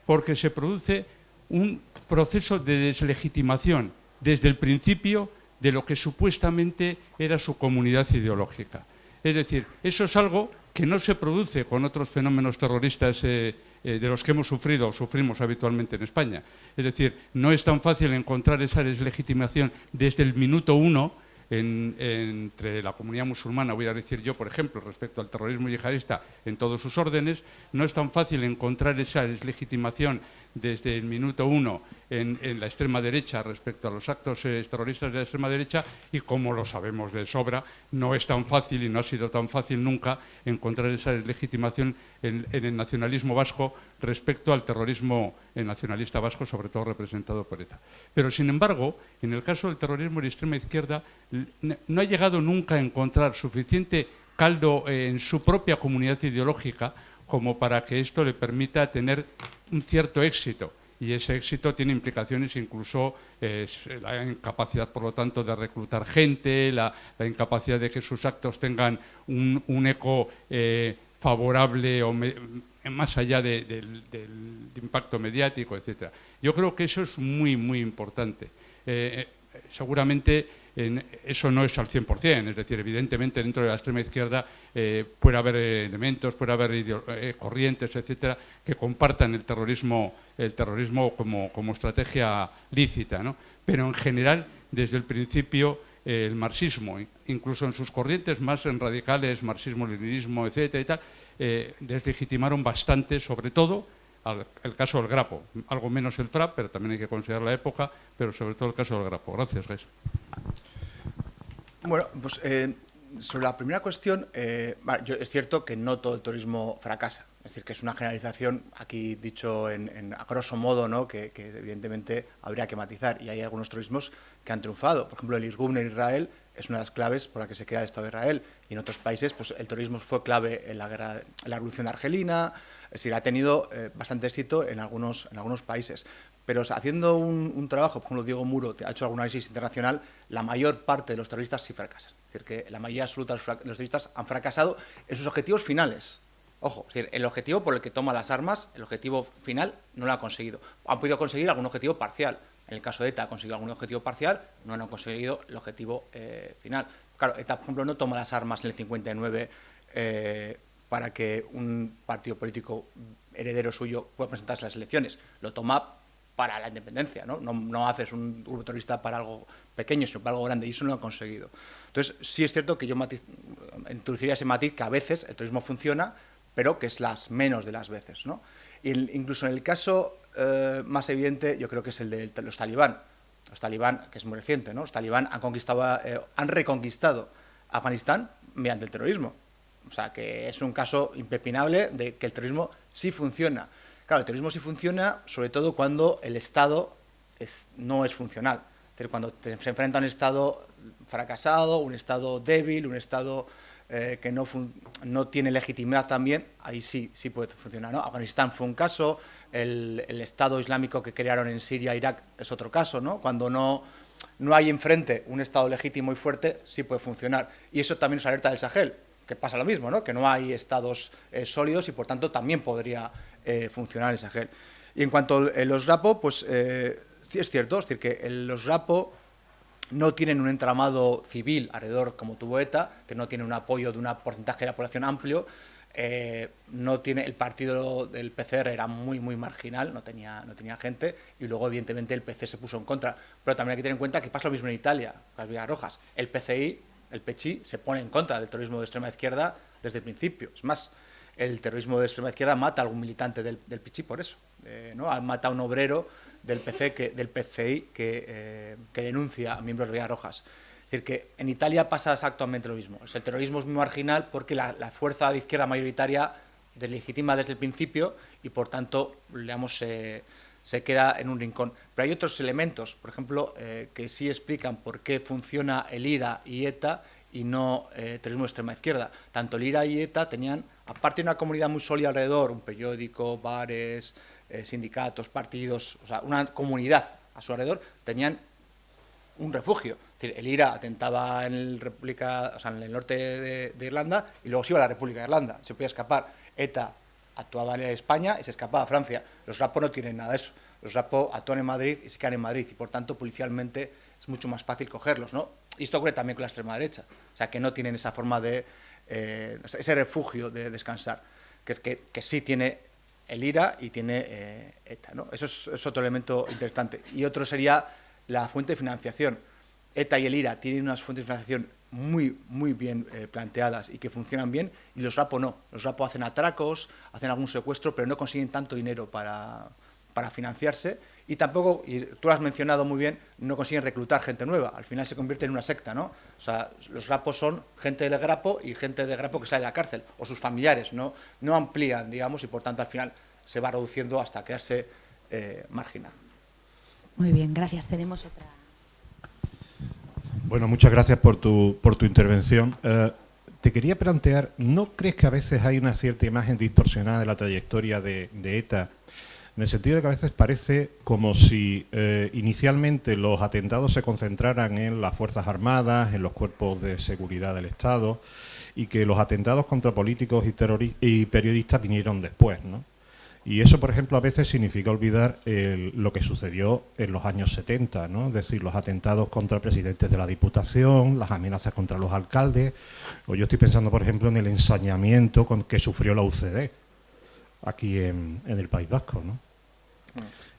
porque se produce un proceso de deslegitimación desde el principio de lo que supuestamente era su comunidad ideológica. Es decir, eso es algo que no se produce con otros fenómenos terroristas de los que hemos sufrido o sufrimos habitualmente en España. Es decir, no es tan fácil encontrar esa deslegitimación desde el minuto uno entre la comunidad musulmana, voy a decir yo, por ejemplo, respecto al terrorismo yihadista en todos sus órdenes. No es tan fácil encontrar esa deslegitimación desde el minuto uno en la extrema derecha respecto a los actos terroristas de la extrema derecha, y como lo sabemos de sobra, no es tan fácil y no ha sido tan fácil nunca encontrar esa legitimación en el nacionalismo vasco respecto al terrorismo nacionalista vasco, sobre todo representado por ETA. Pero, sin embargo, en el caso del terrorismo de extrema izquierda, no ha llegado nunca a encontrar suficiente caldo en su propia comunidad ideológica como para que esto le permita tener un cierto éxito. Y ese éxito tiene implicaciones incluso la incapacidad, por lo tanto, de reclutar gente, la incapacidad de que sus actos tengan un eco favorable o más allá del impacto mediático, etc. Yo creo que eso es muy, muy importante. Seguramente eso no es al 100%, es decir, evidentemente dentro de la extrema izquierda puede haber elementos, puede haber corrientes, etcétera, que compartan el terrorismo como estrategia lícita, ¿no? Pero en general, desde el principio, el marxismo, incluso en sus corrientes más radicales, marxismo-leninismo, etcétera, y tal, deslegitimaron bastante, sobre todo el caso del Grapo, algo menos el FRAP, pero también hay que considerar la época, pero sobre todo el caso del Grapo. Gracias, Ges.
Bueno, pues sobre la primera cuestión, es cierto que no todo el terrorismo fracasa. Es decir, que es una generalización, aquí dicho a grosso modo, ¿no? que evidentemente habría que matizar. Y hay algunos terrorismos que han triunfado. Por ejemplo, el Irgun en Israel es una de las claves por la que se crea el Estado de Israel. Y en otros países, pues el terrorismo fue clave en la Revolución Argelina. Es decir, ha tenido bastante éxito en algunos países. Pero haciendo un trabajo, por ejemplo, Diego Muro ha hecho algún análisis internacional, la mayor parte de los terroristas sí fracasan. Es decir, que la mayoría absoluta de los terroristas han fracasado en sus objetivos finales. Ojo, es decir, el objetivo por el que toma las armas, el objetivo final, no lo ha conseguido. Han podido conseguir algún objetivo parcial. En el caso de ETA ha conseguido algún objetivo parcial, no han conseguido el objetivo final. Claro, ETA, por ejemplo, no toma las armas en el 59 para que un partido político heredero suyo pueda presentarse a las elecciones. Lo toma para la independencia, ¿no? No haces un grupo terrorista para algo pequeño, sino para algo grande, y eso no lo han conseguido. Entonces, sí es cierto que yo introduciría ese matiz que a veces el terrorismo funciona, pero que es las menos de las veces, ¿no? Incluso en el caso más evidente, yo creo que es el de los talibán. Los talibán, que es muy reciente, ¿no? Los talibán han reconquistado Afganistán mediante el terrorismo. O sea, que es un caso impepinable de que el terrorismo sí funciona. Claro, el terrorismo sí funciona, sobre todo cuando el Estado no es funcional. Es decir, cuando se enfrenta a un Estado fracasado, un Estado débil, un Estado que no tiene legitimidad también, ahí sí puede funcionar, ¿no? Afganistán fue un caso, el Estado Islámico que crearon en Siria e Irak es otro caso, ¿no? Cuando no hay enfrente un Estado legítimo y fuerte, sí puede funcionar. Y eso también nos alerta del Sahel, que pasa lo mismo, ¿no? Que no hay estados sólidos y, por tanto, también podría funcionar el Sahel. Y en cuanto a los Rapo, pues sí es cierto, es decir, que los Rapo no tienen un entramado civil alrededor como tuvo ETA, que no tiene un apoyo de un porcentaje de la población amplio, no tiene, el partido del PCR era muy marginal, no tenía gente, y luego evidentemente el PC se puso en contra. Pero también hay que tener en cuenta que pasa lo mismo en Italia, las Vigas Rojas. El PCI, el PCI, se pone en contra del terrorismo de extrema izquierda desde el principio. Es más, el terrorismo de extrema izquierda mata a algún militante del PCI por eso, ¿no? Mata a un obrero del PCI que denuncia a miembros de Vigas Rojas. Es decir, que en Italia pasa exactamente lo mismo. El terrorismo es muy marginal porque la fuerza de izquierda mayoritaria deslegitima desde el principio y, por tanto, digamos, se queda en un rincón. Pero hay otros elementos, por ejemplo, que sí explican por qué funciona el IRA y ETA y no terrorismo de extrema izquierda. Tanto el IRA y ETA tenían, aparte de una comunidad muy sólida alrededor, un periódico, bares, sindicatos, partidos, o sea, una comunidad a su alrededor, tenían un refugio. Es decir, el IRA atentaba en el norte de Irlanda y luego se iba a la República de Irlanda, se podía escapar. ETA actuaba en España y se escapaba a Francia. Los Rapo no tienen nada de eso. Los Rapo actúan en Madrid y se quedan en Madrid y, por tanto, policialmente es mucho más fácil cogerlos, ¿no? Y esto ocurre también con la extrema derecha. O sea, que no tienen esa forma de ese refugio de descansar, que sí tiene el IRA y tiene ETA, ¿no? Eso es otro elemento interesante. Y otro sería la fuente de financiación. ETA y el IRA tienen unas fuentes de financiación muy bien planteadas y que funcionan bien, y los Rapo no. Los Rapo hacen atracos, hacen algún secuestro, pero no consiguen tanto dinero para para financiarse, y tampoco, y tú lo has mencionado muy bien, no consiguen reclutar gente nueva. Al final se convierte en una secta, ¿no? O sea, los grapos son gente del grapo y gente de grapo que sale de la cárcel, o sus familiares, no amplían, digamos, y por tanto al final se va reduciendo hasta quedarse marginal.
Muy bien, gracias. Tenemos otra.
Bueno, muchas gracias por tu intervención. Te quería plantear, ¿no crees que a veces hay una cierta imagen distorsionada de la trayectoria de ETA? En el sentido de que a veces parece como si inicialmente los atentados se concentraran en las Fuerzas Armadas, en los cuerpos de seguridad del Estado, y que los atentados contra políticos y periodistas vinieron después, ¿no? Y eso, por ejemplo, a veces significa olvidar lo que sucedió en los años 70, ¿no? Es decir, los atentados contra presidentes de la Diputación, las amenazas contra los alcaldes, o yo estoy pensando, por ejemplo, en el ensañamiento que sufrió la UCD aquí en el País Vasco, ¿no?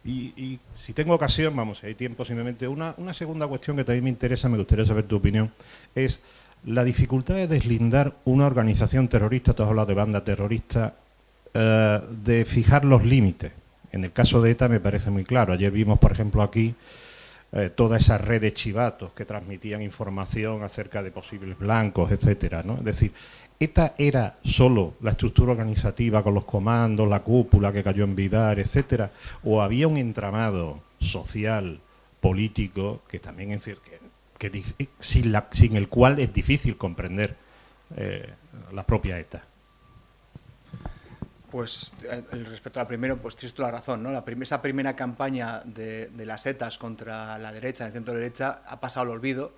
Y si tengo ocasión, vamos, si hay tiempo, simplemente una segunda cuestión que también me interesa, me gustaría saber tu opinión, es la dificultad de deslindar una organización terrorista, tú has hablado de banda terrorista, de fijar los límites. En el caso de ETA me parece muy claro. Ayer vimos, por ejemplo, aquí toda esa red de chivatos que transmitían información acerca de posibles blancos, etcétera, ¿no? Es decir, ¿ETA era solo la estructura organizativa con los comandos, la cúpula que cayó en Vidar, etcétera? ¿O había un entramado social, político, que también es decir, sin el cual es difícil comprender la propia ETA?
Pues respecto a la primera, pues tienes toda la razón, ¿no? Esa primera campaña de las ETAs contra la derecha, el centro derecha, ha pasado al olvido,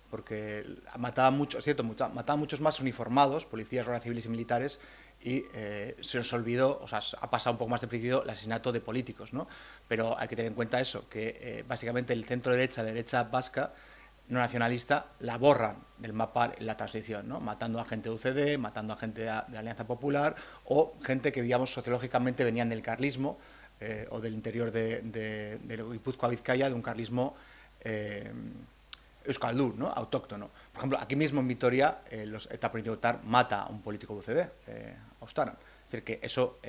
porque mataban muchos más uniformados, policías, guardias civiles y militares, y se nos olvidó, o sea, ha pasado un poco más de el asesinato de políticos, ¿no? Pero hay que tener en cuenta eso, que básicamente el centro derecha, la derecha vasca, no nacionalista, la borran del mapa en la transición, ¿no? Matando a gente de UCD, matando a gente de Alianza Popular, o gente que, digamos, sociológicamente venían del carlismo o del interior de Guipúzcoa, Vizcaya, de un carlismo euskaldun, ¿no? Autóctono. Por ejemplo, aquí mismo en Vitoria, los ETA Proyectar mata a un político de UCD, a Ostaran. Es decir, que eso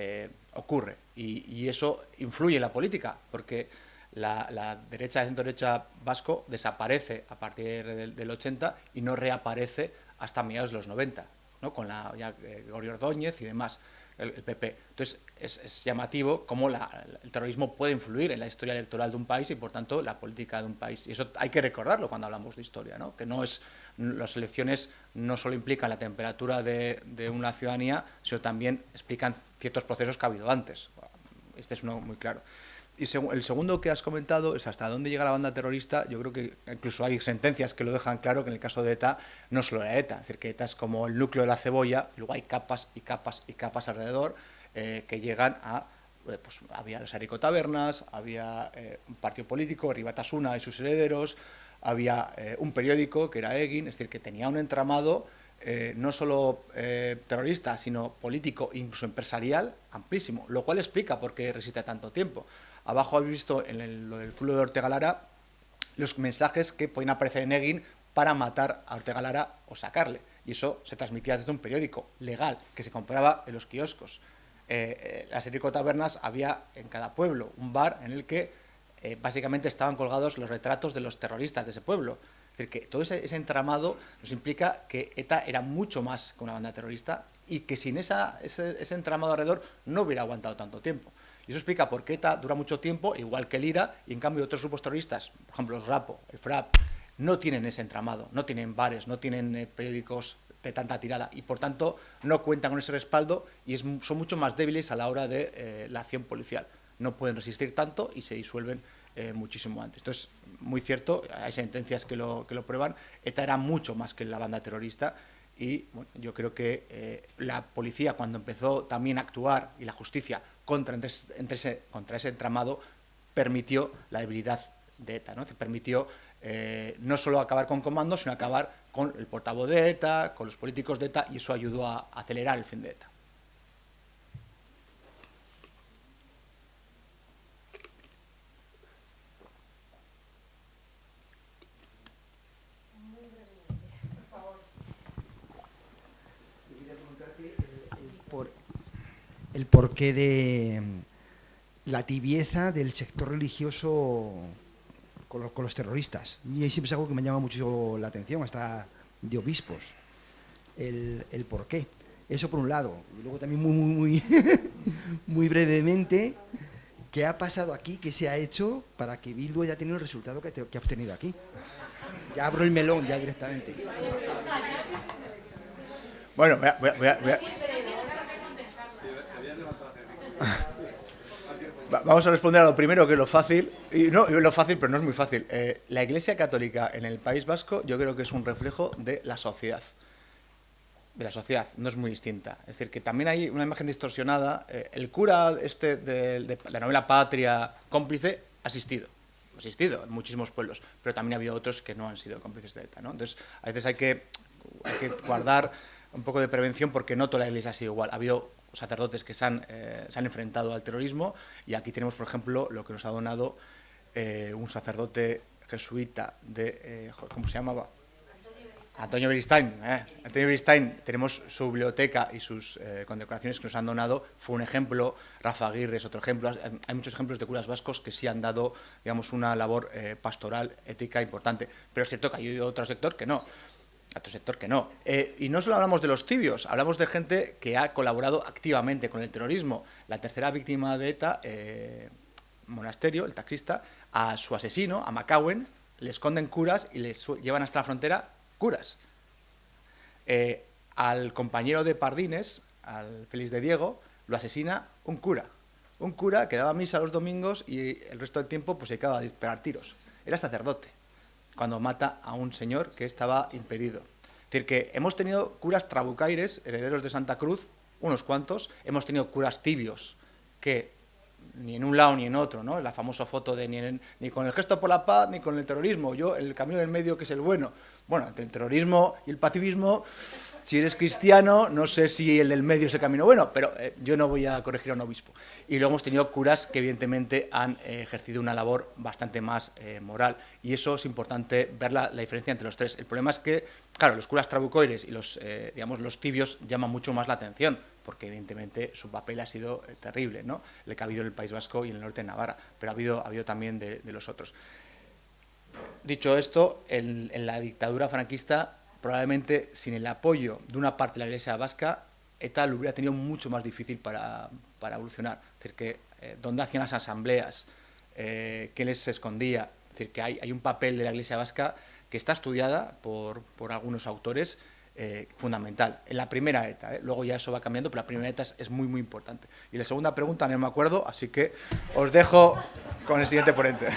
ocurre y eso influye en la política, porque la derecha, el centro-derecha vasco desaparece a partir del 80 y no reaparece hasta mediados de los 90, ¿no? Con Gorio Ordóñez y demás, el PP. Entonces, es llamativo cómo el terrorismo puede influir en la historia electoral de un país y, por tanto, la política de un país. Y eso hay que recordarlo cuando hablamos de historia, ¿no? Que las elecciones no solo implican la temperatura de una ciudadanía, sino también explican ciertos procesos que ha habido antes. Este es uno muy claro. Y el segundo que has comentado es hasta dónde llega la banda terrorista. Yo creo que incluso hay sentencias que lo dejan claro, que en el caso de ETA no solo era ETA, es decir, que ETA es como el núcleo de la cebolla, y luego hay capas y capas y capas alrededor que llegan a... pues había los Tabernas, había un partido político, Ribatasuna y sus herederos, había un periódico que era Egin, es decir, que tenía un entramado no solo terrorista, sino político e incluso empresarial amplísimo, lo cual explica por qué resiste tanto tiempo. Abajo habéis visto en lo del zulo de Ortega Lara los mensajes que podían aparecer en Egin para matar a Ortega Lara o sacarle. Y eso se transmitía desde un periódico legal que se compraba en los kioscos. Las Tabernas había en cada pueblo un bar en el que básicamente estaban colgados los retratos de los terroristas de ese pueblo. Es decir, que todo ese entramado nos implica que ETA era mucho más que una banda terrorista y que sin ese entramado alrededor no hubiera aguantado tanto tiempo. Y eso explica por qué ETA dura mucho tiempo, igual que el IRA, y en cambio otros grupos terroristas, por ejemplo el RAPO, el FRAP, no tienen ese entramado, no tienen bares, no tienen periódicos de tanta tirada y por tanto no cuentan con ese respaldo y son mucho más débiles a la hora de la acción policial. No pueden resistir tanto y se disuelven muchísimo antes. Entonces, muy cierto, hay sentencias que lo prueban, ETA era mucho más que la banda terrorista y bueno, yo creo que la policía cuando empezó también a actuar y la justicia contra ese entramado permitió la debilidad de ETA, ¿no? Permitió no solo acabar con comandos, sino acabar con el portavoz de ETA, con los políticos de ETA y eso ayudó a acelerar el fin de ETA.
El porqué de la tibieza del sector religioso con los terroristas. Y ahí siempre es algo que me llama mucho la atención, hasta de obispos, el por qué. Eso por un lado. Y luego también muy brevemente, ¿qué ha pasado aquí? ¿Qué se ha hecho para que Bildu haya tenido el resultado que ha obtenido aquí? Ya abro el melón ya directamente.
Bueno, vamos a responder a lo primero, que es lo fácil. Y no, lo fácil, pero no es muy fácil. La Iglesia Católica en el País Vasco yo creo que es un reflejo de la sociedad. No es muy distinta. Es decir, que también hay una imagen distorsionada. El cura de la novela Patria, cómplice, ha asistido en muchísimos pueblos, pero también ha habido otros que no han sido cómplices de ETA, ¿no? Entonces, a veces hay que guardar un poco de prevención, porque no toda la Iglesia ha sido igual. Ha habido sacerdotes que se han enfrentado al terrorismo, y aquí tenemos, por ejemplo, lo que nos ha donado un sacerdote jesuita de... ¿cómo se llamaba? Antonio Beristain. Antonio Beristain, tenemos su biblioteca y sus condecoraciones que nos han donado. Fue un ejemplo. Rafa Aguirre es otro ejemplo. Hay muchos ejemplos de curas vascos que sí han dado, digamos, una labor pastoral, ética importante. Pero es cierto que hay otro sector que no. Y no solo hablamos de los tibios, hablamos de gente que ha colaborado activamente con el terrorismo. La tercera víctima de ETA, Monasterio, el taxista, a su asesino, a Macauen, le esconden curas y les llevan hasta la frontera curas. Al compañero de Pardines, al Félix de Diego, lo asesina un cura que daba misa los domingos y el resto del tiempo pues se dedicaba a disparar tiros. Era sacerdote cuando mata a un señor que estaba impedido. Es decir, que hemos tenido curas trabucaires, herederos de Santa Cruz, unos cuantos. Hemos tenido curas tibios, que ni en un lado ni en otro, ¿no? La famosa foto de ni con el gesto por la paz ni con el terrorismo. Yo, el camino del medio, que es el bueno. Bueno, entre el terrorismo y el pacifismo, si eres cristiano, no sé si el del medio es el camino bueno, pero yo no voy a corregir a un obispo. Y luego hemos tenido curas que evidentemente han ejercido una labor bastante más moral, y eso es importante ver la diferencia entre los tres. El problema es que, claro, los curas trabucoires y los tibios llaman mucho más la atención, porque evidentemente su papel ha sido terrible, ¿no? El que ha habido en el País Vasco y en el norte de Navarra, pero ha habido también de los otros. Dicho esto, en la dictadura franquista, probablemente sin el apoyo de una parte de la Iglesia vasca, ETA lo hubiera tenido mucho más difícil para evolucionar. Es decir, que dónde hacían las asambleas, qué les escondía. Es decir, que hay un papel de la Iglesia vasca que está estudiada por algunos autores, fundamental. En la primera ETA, luego ya eso va cambiando, pero la primera ETA es muy, muy importante. Y la segunda pregunta no me acuerdo, así que os dejo con el siguiente ponente.